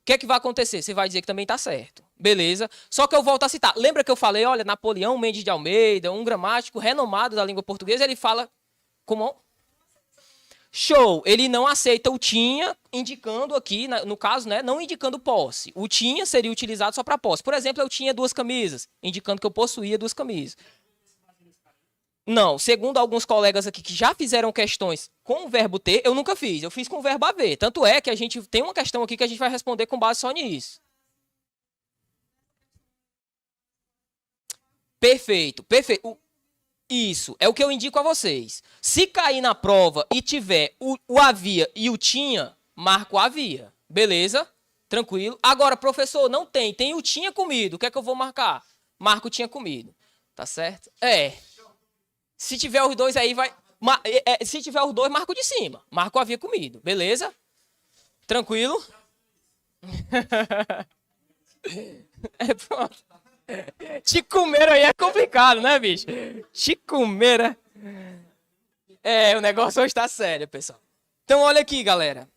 que é que vai acontecer? Você vai dizer que também tá certo. Beleza? Só que eu volto a citar. Lembra que eu falei, olha, Napoleão Mendes de Almeida, um gramático renomado da língua portuguesa, ele fala como... Show, ele não aceita o tinha, indicando aqui, no caso, né, não indicando posse. O tinha seria utilizado só para posse. Por exemplo, eu tinha 2 camisas, indicando que eu possuía 2 camisas. Não, segundo alguns colegas aqui que já fizeram questões com o verbo ter, eu nunca fiz. Eu fiz com o verbo haver. Tanto é que a gente tem uma questão aqui que a gente vai responder com base só nisso. Perfeito, perfeito. Isso, é o que eu indico a vocês. Se cair na prova e tiver o havia e o tinha, marca o havia. Beleza? Tranquilo. Agora, professor, não tem. Tem o tinha comido. O que é que eu vou marcar? Marco o tinha comido. Tá certo? É. Se tiver os dois aí, vai... Se tiver os dois, marca o de cima. Marca o havia comido. Beleza? Tranquilo? É, pronto. Te comer aí é complicado, né, bicho? Te comer o negócio hoje tá sério, pessoal. Então, olha aqui, galera.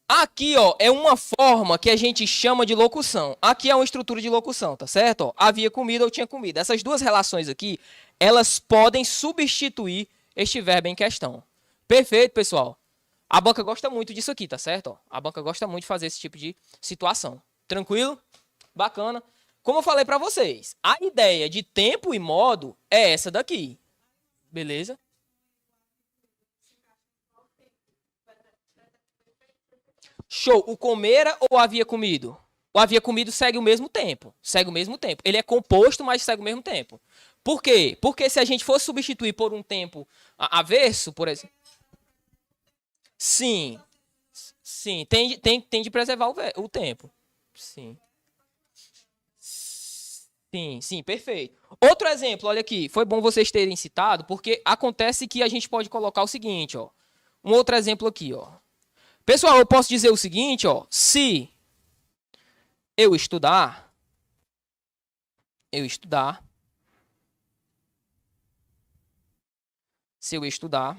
Aqui, ó, é uma forma que a gente chama de locução. Aqui é uma estrutura de locução, tá certo? Ó, havia comida ou tinha comida. Essas duas relações aqui, elas podem substituir este verbo em questão. Perfeito, pessoal. A banca gosta muito disso aqui, tá certo? Ó, a banca gosta muito de fazer esse tipo de situação. Tranquilo? Bacana. Como eu falei para vocês, a ideia de tempo e modo é essa daqui. Beleza? Show. O comera ou havia comido? O havia comido segue o mesmo tempo. Segue o mesmo tempo. Ele é composto, mas segue o mesmo tempo. Por quê? Porque se a gente fosse substituir por um tempo avesso, por exemplo... Sim. Sim. Tem de preservar o tempo. Sim. Sim, perfeito. Outro exemplo, olha aqui, foi bom vocês terem citado, porque acontece que a gente pode colocar o seguinte, ó. Um outro exemplo aqui, ó. Pessoal, eu posso dizer o seguinte, ó. Se eu estudar, se eu estudar,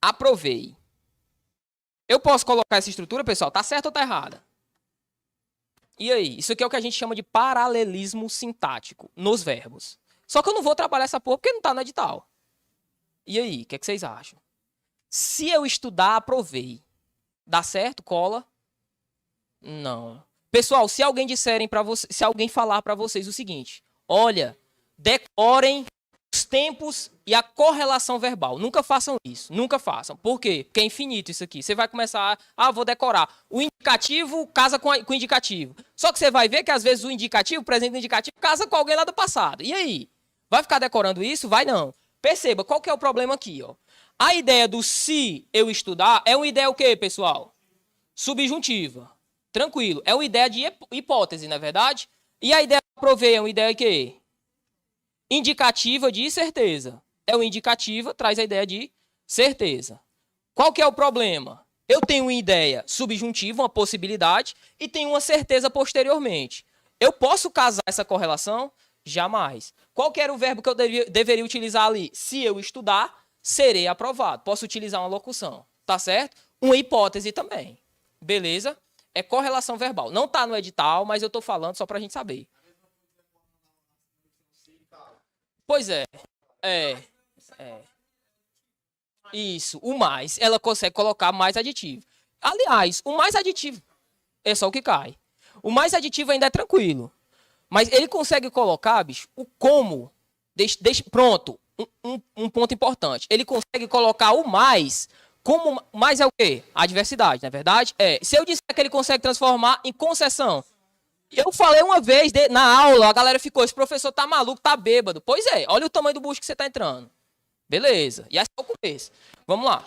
aprovei. Eu posso colocar essa estrutura, pessoal? Tá certo ou tá errada? E aí? Isso aqui é o que a gente chama de paralelismo sintático nos verbos. Só que eu não vou trabalhar essa porra porque não tá no edital. E aí? O que é que vocês acham? Se eu estudar, aprovei. Dá certo? Cola? Não. Pessoal, se alguém disserem para vocês, se alguém falar para vocês o seguinte, olha, decorem os tempos e a correlação verbal. Nunca façam isso. Nunca façam. Por quê? Porque é infinito isso aqui. Você vai começar, vou decorar. O indicativo casa com o indicativo. Só que você vai ver que às vezes o indicativo, o presente do indicativo, casa com alguém lá do passado. E aí? Vai ficar decorando isso? Vai não. Perceba, qual que é o problema aqui, ó? A ideia do se eu estudar é uma ideia o quê, pessoal? Subjuntiva. Tranquilo. É uma ideia de hipótese, não é verdade? E a ideia do aprovei é uma ideia de quê? Indicativa de certeza. É uma indicativa, traz a ideia de certeza. Qual que é o problema? Eu tenho uma ideia subjuntiva, uma possibilidade, e tenho uma certeza posteriormente. Eu posso casar essa correlação? Jamais. Qual que era o verbo que eu deveria utilizar ali? Se eu estudar, serei aprovado. Posso utilizar uma locução, tá certo? Uma hipótese também. Beleza? É correlação verbal. Não está no edital, mas eu estou falando só para a gente saber. Pois é. Isso, o mais. Ela consegue colocar mais aditivo. Aliás, o mais aditivo é só o que cai. O mais aditivo ainda é tranquilo. Mas ele consegue colocar, bicho, o como. Pronto. Um ponto importante. Ele consegue colocar o mais. Como mais é o quê? A adversidade, não é verdade? Se eu disser que ele consegue transformar em concessão. Eu falei uma vez na aula, a galera ficou, esse professor tá maluco, tá bêbado. Pois é, olha o tamanho do bucho que você tá entrando. Beleza, e esse é o começo. Vamos lá.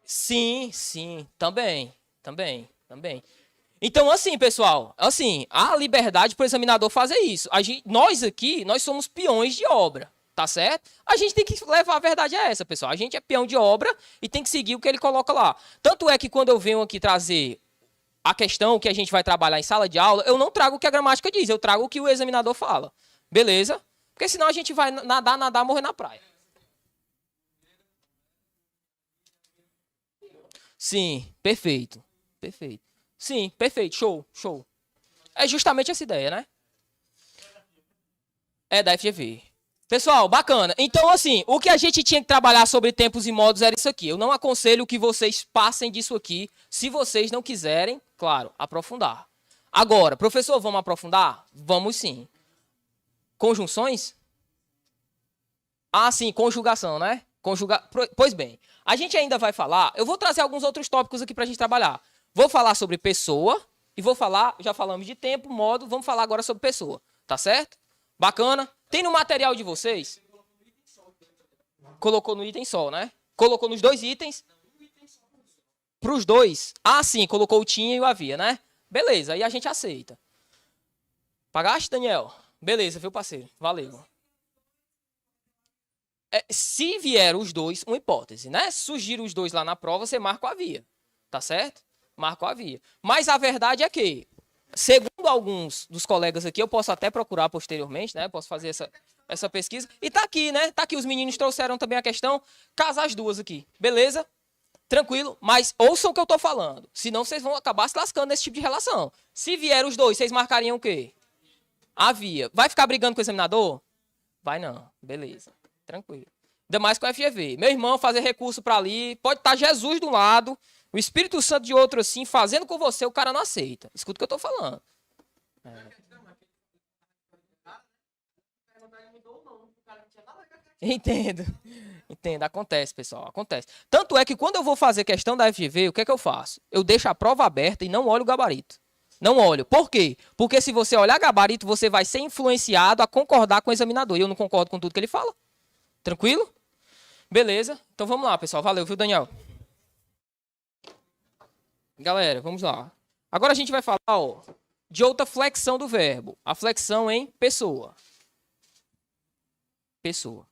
Sim, sim, também. Então, assim, pessoal, assim, a liberdade para o examinador fazer isso. Nós aqui, nós somos peões de obra, tá certo? A gente tem que levar a verdade a essa, pessoal. A gente é peão de obra e tem que seguir o que ele coloca lá. Tanto é que quando eu venho aqui trazer a questão que a gente vai trabalhar em sala de aula, eu não trago o que a gramática diz, eu trago o que o examinador fala. Beleza? Porque senão a gente vai nadar, morrer na praia. Sim, perfeito. Perfeito. Sim, perfeito. Show. É justamente essa ideia, né? É da FGV. Pessoal, bacana. Então, assim, o que a gente tinha que trabalhar sobre tempos e modos era isso aqui. Eu não aconselho que vocês passem disso aqui, se vocês não quiserem, claro, aprofundar. Agora, professor, vamos aprofundar? Vamos sim. Conjunções? Ah, sim, conjugação, né? Pois bem, a gente ainda vai falar. Eu vou trazer alguns outros tópicos aqui pra gente trabalhar. Vou falar sobre pessoa e vou falar, já falamos de tempo, modo, vamos falar agora sobre pessoa, tá certo? Bacana? Tem no material de vocês? Colocou no item só, né? Colocou nos dois itens? Pros dois? Ah, sim, colocou o tinha e o havia, né? Beleza, aí a gente aceita. Pagaste, Daniel? Beleza, viu, parceiro? Valeu. Se vier os dois, uma hipótese, né? Se surgir os dois lá na prova, você marca o havia, tá certo? Marca o havia. Mas a verdade é que, segundo alguns dos colegas aqui, eu posso até procurar posteriormente, né? Posso fazer essa pesquisa. E tá aqui, né? Tá aqui, os meninos trouxeram também a questão. Casar as duas aqui, beleza? Tranquilo, mas ouçam o que eu tô falando. Senão vocês vão acabar se lascando nesse tipo de relação. Se vier os dois, vocês marcariam o quê? Havia. Vai ficar brigando com o examinador? Vai não, beleza. Tranquilo. Ainda mais com a FGV. Meu irmão fazer recurso para ali, pode estar Jesus de um lado, o Espírito Santo de outro assim, fazendo com você, o cara não aceita. Escuta o que eu tô falando. Entendo. Entendo, acontece, pessoal, acontece. Tanto é que quando eu vou fazer questão da FGV, o que é que eu faço? Eu deixo a prova aberta e não olho o gabarito. Não olho. Por quê? Porque se você olhar gabarito, você vai ser influenciado a concordar com o examinador. E eu não concordo com tudo que ele fala. Tranquilo? Beleza. Então vamos lá, pessoal. Valeu, viu, Daniel? Galera, vamos lá. Agora a gente vai falar, ó, de outra flexão do verbo. A flexão em pessoa. Pessoa.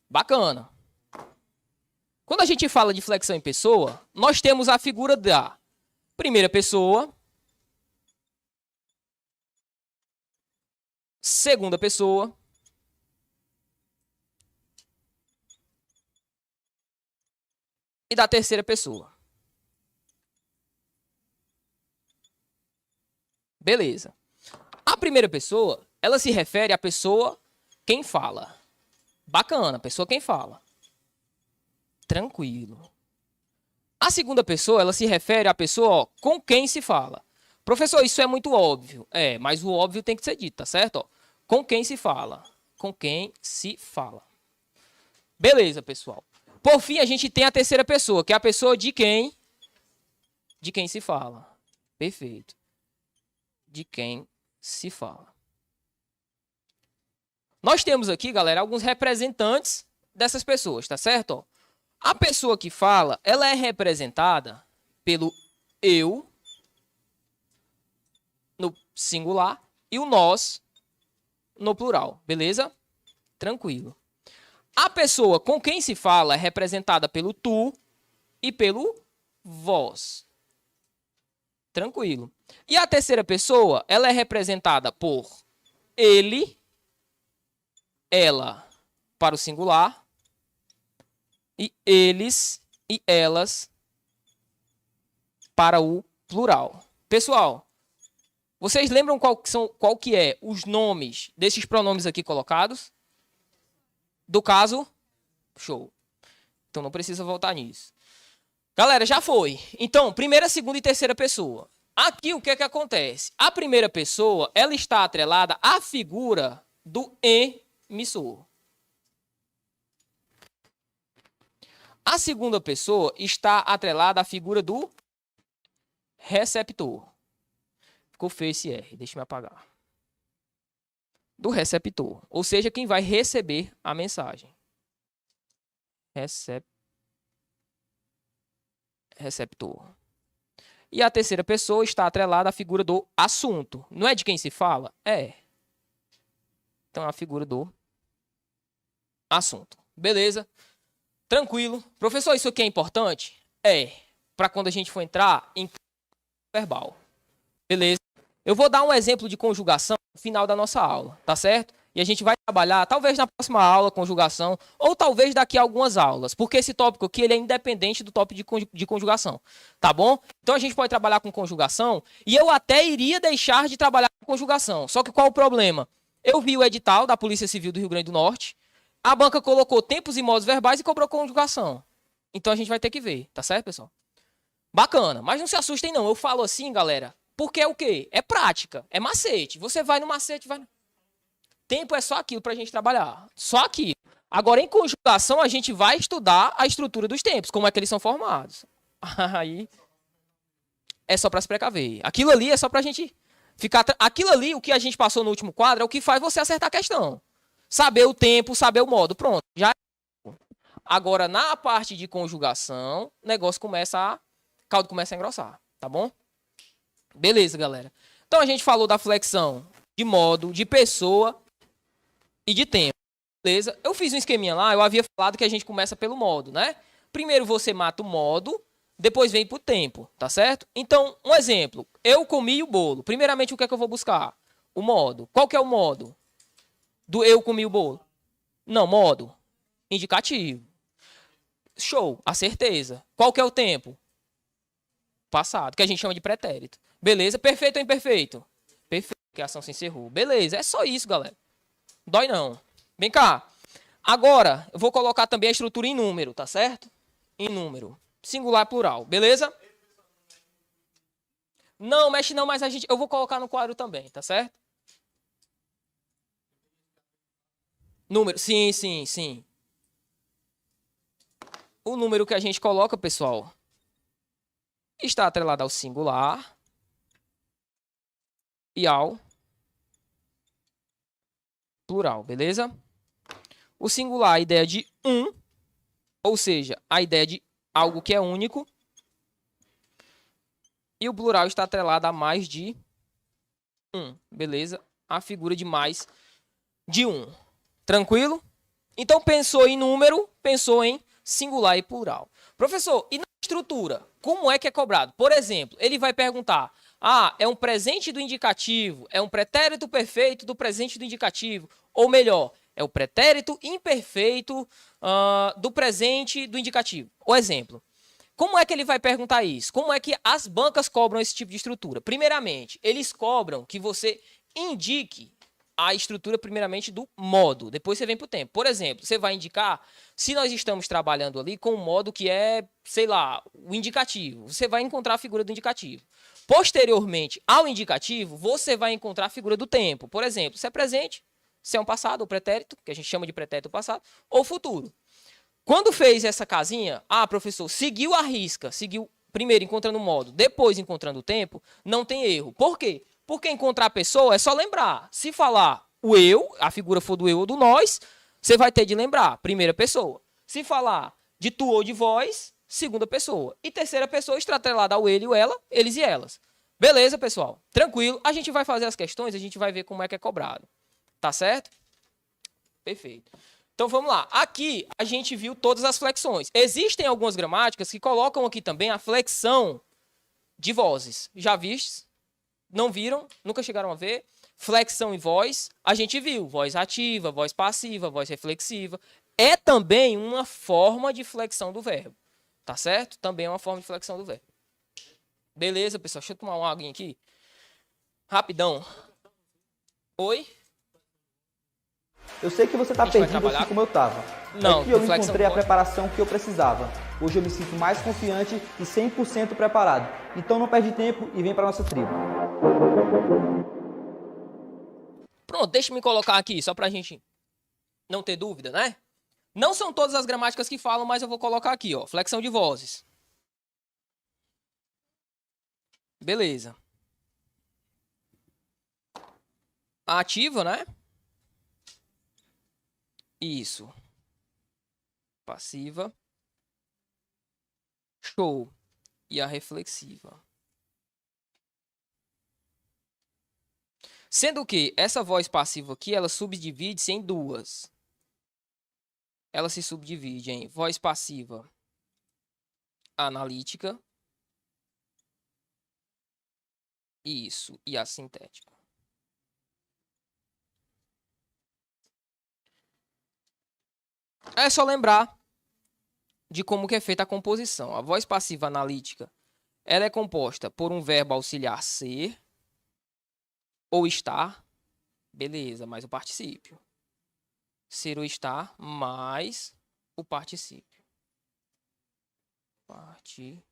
Bacana. Quando a gente fala de flexão em pessoa, nós temos a figura da primeira pessoa, segunda pessoa, e da terceira pessoa. Beleza. A primeira pessoa, ela se refere à pessoa quem fala. Bacana, pessoa quem fala. Tranquilo. A segunda pessoa, ela se refere à pessoa ó, com quem se fala. Professor, isso é muito óbvio. É, mas o óbvio tem que ser dito, tá certo? Ó, com quem se fala. Com quem se fala. Beleza, pessoal. Por fim, a gente tem a terceira pessoa, que é a pessoa de quem se fala. Perfeito. De quem se fala. Nós temos aqui, galera, alguns representantes dessas pessoas, tá certo? Ó, a pessoa que fala, ela é representada pelo eu no singular e o nós no plural, beleza? Tranquilo. A pessoa com quem se fala é representada pelo tu e pelo vós. Tranquilo. E a terceira pessoa, ela é representada por ele, ela para o singular e eles e elas para o plural. Pessoal, vocês lembram qual que é os nomes desses pronomes aqui colocados? Do caso? Show. Então não precisa voltar nisso. Galera, já foi. Então, primeira, segunda e terceira pessoa. Aqui o que é que acontece? A primeira pessoa, ela está atrelada à figura do emissor. A segunda pessoa está atrelada à figura do receptor. Ficou feio esse R, deixa eu apagar. Do receptor, ou seja, quem vai receber a mensagem. Receptor. E a terceira pessoa está atrelada à figura do assunto. Não é de quem se fala? É. Então é a figura do assunto. Beleza? Tranquilo. Professor, isso aqui é importante? É. Para quando a gente for entrar em verbal. Beleza? Eu vou dar um exemplo de conjugação no final da nossa aula, tá certo? E a gente vai trabalhar, talvez na próxima aula, conjugação, ou talvez daqui a algumas aulas, porque esse tópico aqui ele é independente do tópico de conjugação, tá bom? Então a gente pode trabalhar com conjugação, e eu até iria deixar de trabalhar com conjugação. Só que qual o problema? Eu vi o edital da Polícia Civil do Rio Grande do Norte, a banca colocou tempos e modos verbais e cobrou conjugação. Então a gente vai ter que ver, tá certo, pessoal? Bacana, mas não se assustem não, eu falo assim, galera, porque é o quê? É prática, é macete. Você vai no macete, vai... Tempo é só aquilo pra gente trabalhar, só aquilo. Agora, em conjugação, a gente vai estudar a estrutura dos tempos, como é que eles são formados. Aí, é só pra se precaver. Aquilo ali é só pra gente ficar... Aquilo ali, o que a gente passou no último quadro, é o que faz você acertar a questão. Saber o tempo, saber o modo, pronto. Já. Agora, na parte de conjugação, o negócio caldo começa a engrossar, tá bom? Beleza, galera. Então, a gente falou da flexão de modo, de pessoa e de tempo. Beleza? Eu fiz um esqueminha lá, eu havia falado que a gente começa pelo modo, né? Primeiro você mata o modo, depois vem pro tempo, tá certo? Então, um exemplo. Eu comi o bolo. Primeiramente, o que é que eu vou buscar? O modo. Qual que é o modo do eu comi o bolo? Não, modo indicativo. Show, a certeza. Qual que é o tempo? Passado, que a gente chama de pretérito. Beleza? Perfeito ou imperfeito? Perfeito, que a ação se encerrou. Beleza, é só isso, galera. Dói não. Vem cá. Agora, eu vou colocar também a estrutura em número, tá certo? Em número. Singular, plural. Beleza? Não, mexe não, mas eu vou colocar no quadro também, tá certo? Número. Sim, sim, sim. O número que a gente coloca, pessoal, está atrelado ao singular e ao plural, beleza? O singular, a ideia de um, ou seja, a ideia de algo que é único. E o plural está atrelado a mais de um, beleza? A figura de mais de um. Tranquilo? Então, pensou em número, pensou em singular e plural. Professor, e na estrutura, como é que é cobrado? Por exemplo, ele vai perguntar, é um presente do indicativo, é um pretérito perfeito do presente do indicativo, ou melhor, é o pretérito imperfeito do presente do indicativo. O exemplo. Como é que ele vai perguntar isso? Como é que as bancas cobram esse tipo de estrutura? Primeiramente, eles cobram que você indique a estrutura, primeiramente, do modo. Depois você vem para o tempo. Por exemplo, você vai indicar, se nós estamos trabalhando ali com um modo que é, sei lá, o indicativo. Você vai encontrar a figura do indicativo. Posteriormente ao indicativo, você vai encontrar a figura do tempo. Por exemplo, se é presente, se é um passado, ou pretérito, que a gente chama de pretérito passado, ou futuro. Quando fez essa casinha, professor, seguiu a risca, seguiu primeiro encontrando o modo, depois encontrando o tempo, não tem erro. Por quê? Porque encontrar a pessoa é só lembrar. Se falar o eu, a figura for do eu ou do nós, você vai ter de lembrar, primeira pessoa. Se falar de tu ou de vós, segunda pessoa. E terceira pessoa está atrelada ao ele ou ela, eles e elas. Beleza, pessoal? Tranquilo. A gente vai fazer as questões, a gente vai ver como é que é cobrado. Tá certo? Perfeito. Então vamos lá. Aqui a gente viu todas as flexões. Existem algumas gramáticas que colocam aqui também a flexão de vozes. Já vistes? Não viram? Nunca chegaram a ver? Flexão em voz, a gente viu. Voz ativa, voz passiva, voz reflexiva. É também uma forma de flexão do verbo. Tá certo? Também é uma forma de flexão do verbo. Beleza, pessoal? Deixa eu tomar uma aguinha aqui. Rapidão. Oi? Eu sei que você está perdido assim como eu estava. Não, aqui eu encontrei a preparação que eu precisava. Hoje eu me sinto mais confiante e 100% preparado. Então não perde tempo e vem para nossa tribo. Pronto, deixa eu me colocar aqui, só para a gente não ter dúvida, né? Não são todas as gramáticas que falam, mas eu vou colocar aqui, ó, flexão de vozes. Beleza. A ativa, né? Isso. Passiva. Show. E a reflexiva. Sendo que essa voz passiva aqui, ela subdivide-se em duas. Ela se subdivide em voz passiva analítica. Isso. E a sintética. É só lembrar de como que é feita a composição. A voz passiva analítica, ela é composta por um verbo auxiliar ser ou estar, beleza, mais o particípio. Ser ou estar mais o particípio. Particípio.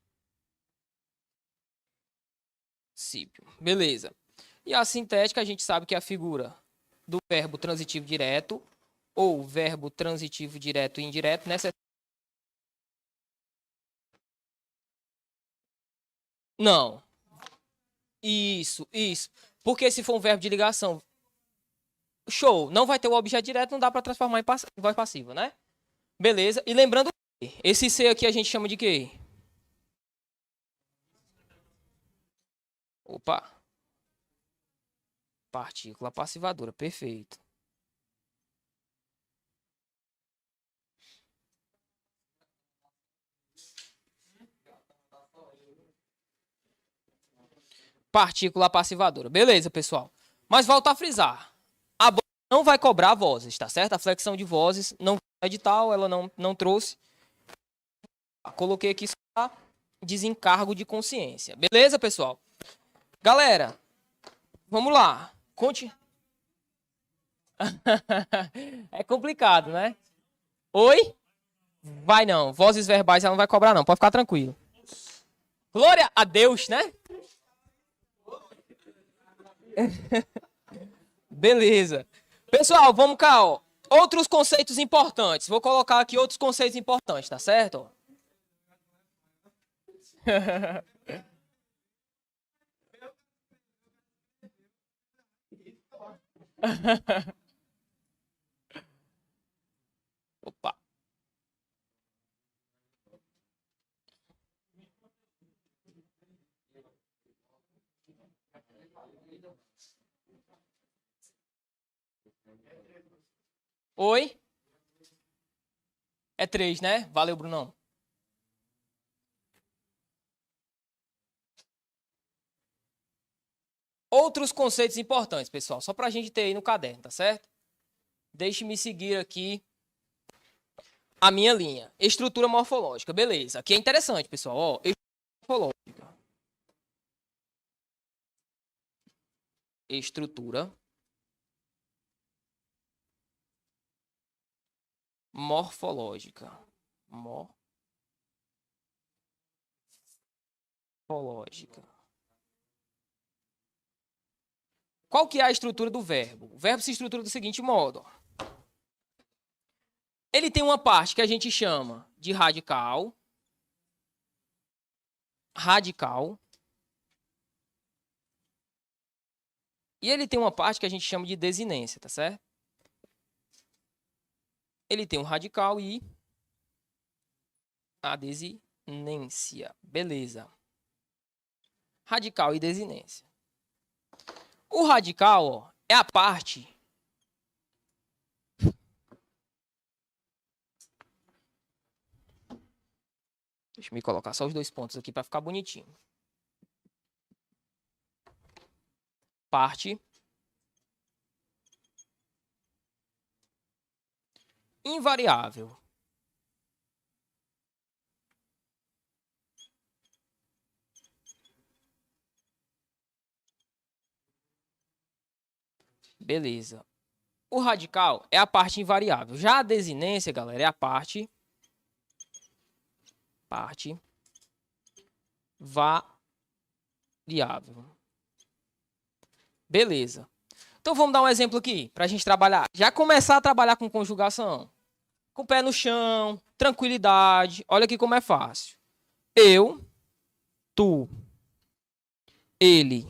Beleza. E a sintética, a gente sabe que é a figura do verbo transitivo direto ou verbo transitivo direto e indireto nessa. Não. Isso. Porque se for um verbo de ligação, show, não vai ter o objeto direto, não dá para transformar em voz passiva, né? Beleza. E lembrando, esse ser aqui a gente chama de quê? Opa. Partícula passivadora, perfeito. Partícula passivadora. Beleza, pessoal. Mas volta a frisar. A banca não vai cobrar vozes, tá certo? A flexão de vozes não é edital, ela não trouxe. Coloquei aqui só pra desencargo de consciência. Beleza, pessoal? Galera, vamos lá. Conte. É complicado, né? Oi? Vai não. Vozes verbais ela não vai cobrar, não. Pode ficar tranquilo. Glória a Deus, né? Beleza. Pessoal, vamos cá, ó. Outros conceitos importantes. Vou colocar aqui outros conceitos importantes, tá certo? Opa. Oi? É 3, né? Valeu, Brunão. Outros conceitos importantes, pessoal. Só pra gente ter aí no caderno, tá certo? Deixe-me seguir aqui a minha linha. Estrutura morfológica. Beleza. Aqui é interessante, pessoal. Ó, estrutura morfológica. Estrutura morfológica. Morfológica. Qual que é a estrutura do verbo? O verbo se estrutura do seguinte modo. Ele tem uma parte que a gente chama de radical. E ele tem uma parte que a gente chama de desinência, tá certo? Ele tem um radical e a desinência. Beleza. Radical e desinência. O radical, ó, é a parte deixa eu me colocar só os 2 pontos aqui para ficar bonitinho. Parte invariável. Beleza. O radical é a parte invariável. Já a desinência, galera, é a parte variável. Beleza. Então vamos dar um exemplo aqui para a gente trabalhar. Já começar a trabalhar com conjugação. Com o pé no chão, tranquilidade. Olha aqui como é fácil. Eu, tu, ele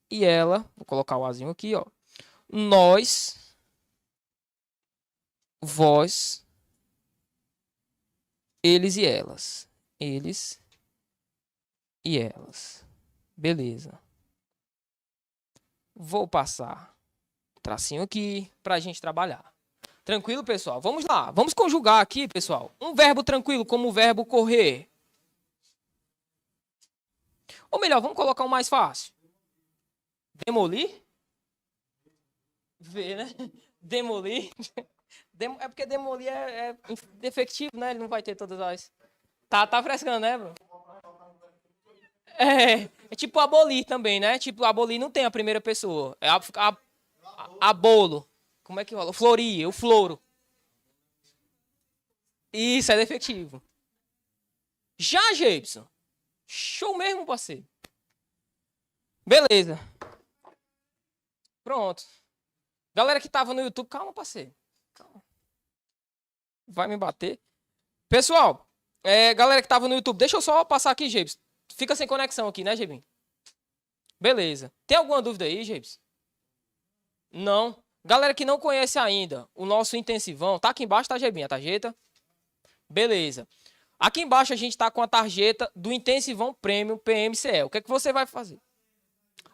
e ela. Vou colocar o azinho aqui, ó. Nós, vós, eles e elas. Eles e elas. Beleza. Vou passar um tracinho aqui pra gente trabalhar. Tranquilo, pessoal? Vamos lá. Vamos conjugar aqui, pessoal. Um verbo tranquilo como o verbo correr. Ou melhor, vamos colocar um mais fácil. Demolir? Ver, né? Demolir. É porque demolir é defectivo, né? Ele não vai ter todas as... Tá frescando, né, bro? É tipo abolir também, né? Tipo, abolir não tem a primeira pessoa. É abolo. Como é que rola? Florir, eu floro. Isso, é defectivo. Já, Gibson. Show mesmo, parceiro. Beleza. Pronto. Galera que tava no YouTube, calma, parceiro. Calma. Vai me bater. Pessoal, galera que tava no YouTube, deixa eu só passar aqui, Gibson. Fica sem conexão aqui, né, Gibson? Beleza. Tem alguma dúvida aí, Gibson? Não. Galera que não conhece ainda o nosso intensivão, tá aqui embaixo, tá, Gebinha, a tarjeta? Beleza. Aqui embaixo a gente tá com a tarjeta do Intensivão Premium PMCE. O que é que você vai fazer?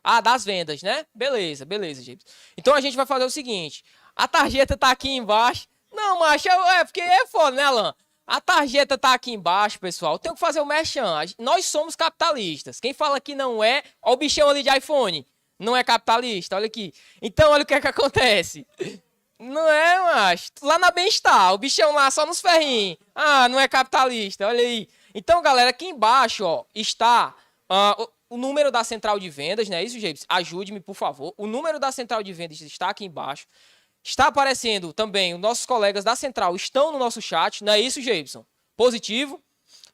Ah, das vendas, né? Beleza, Gibson. Então a gente vai fazer o seguinte. A tarjeta tá aqui embaixo. Não, macho, porque é foda, né, Alan? A tarjeta tá aqui embaixo, pessoal. Tem que fazer o merchan. Nós somos capitalistas. Quem fala que não é, ó o bichão ali de iPhone. Não é capitalista, olha aqui. Então, olha o que é que acontece. Não é, macho. Lá na Bem-Estar, o bichão lá só nos ferrinhos. Ah, não é capitalista, olha aí. Então, galera, aqui embaixo, ó, está o número da central de vendas, né? Isso, James? Ajude-me, por favor. O número da central de vendas está aqui embaixo. Está aparecendo também, os nossos colegas da central estão no nosso chat, não é isso, Jameson? Positivo?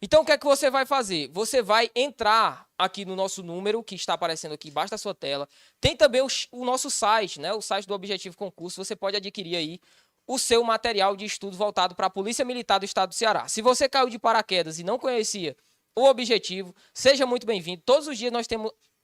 Então, o que é que você vai fazer? Você vai entrar aqui no nosso número, que está aparecendo aqui embaixo da sua tela. Tem também o nosso site, né? O site do Objetivo Concurso. Você pode adquirir aí o seu material de estudo voltado para a Polícia Militar do Estado do Ceará. Se você caiu de paraquedas e não conhecia o Objetivo, seja muito bem-vindo. Todos os dias nós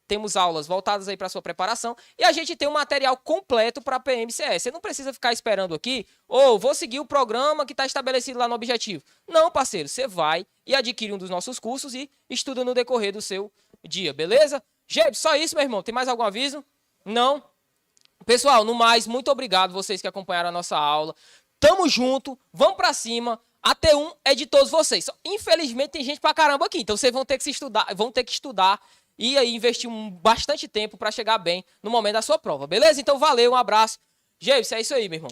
temos aulas voltadas aí para a sua preparação e a gente tem um material completo para a PMCE. Você não precisa ficar esperando aqui, vou seguir o programa que está estabelecido lá no Objetivo. Não, parceiro, você vai e adquire um dos nossos cursos e estuda no decorrer do seu dia, beleza? Gente, só isso, meu irmão. Tem mais algum aviso? Não? Pessoal, no mais, muito obrigado vocês que acompanharam a nossa aula. Tamo junto, vamos para cima. A T1 é de todos vocês. Infelizmente tem gente pra caramba aqui, então vocês vão ter que estudar e aí investir bastante tempo para chegar bem no momento da sua prova, beleza? Então valeu, um abraço. James, é isso aí, meu irmão.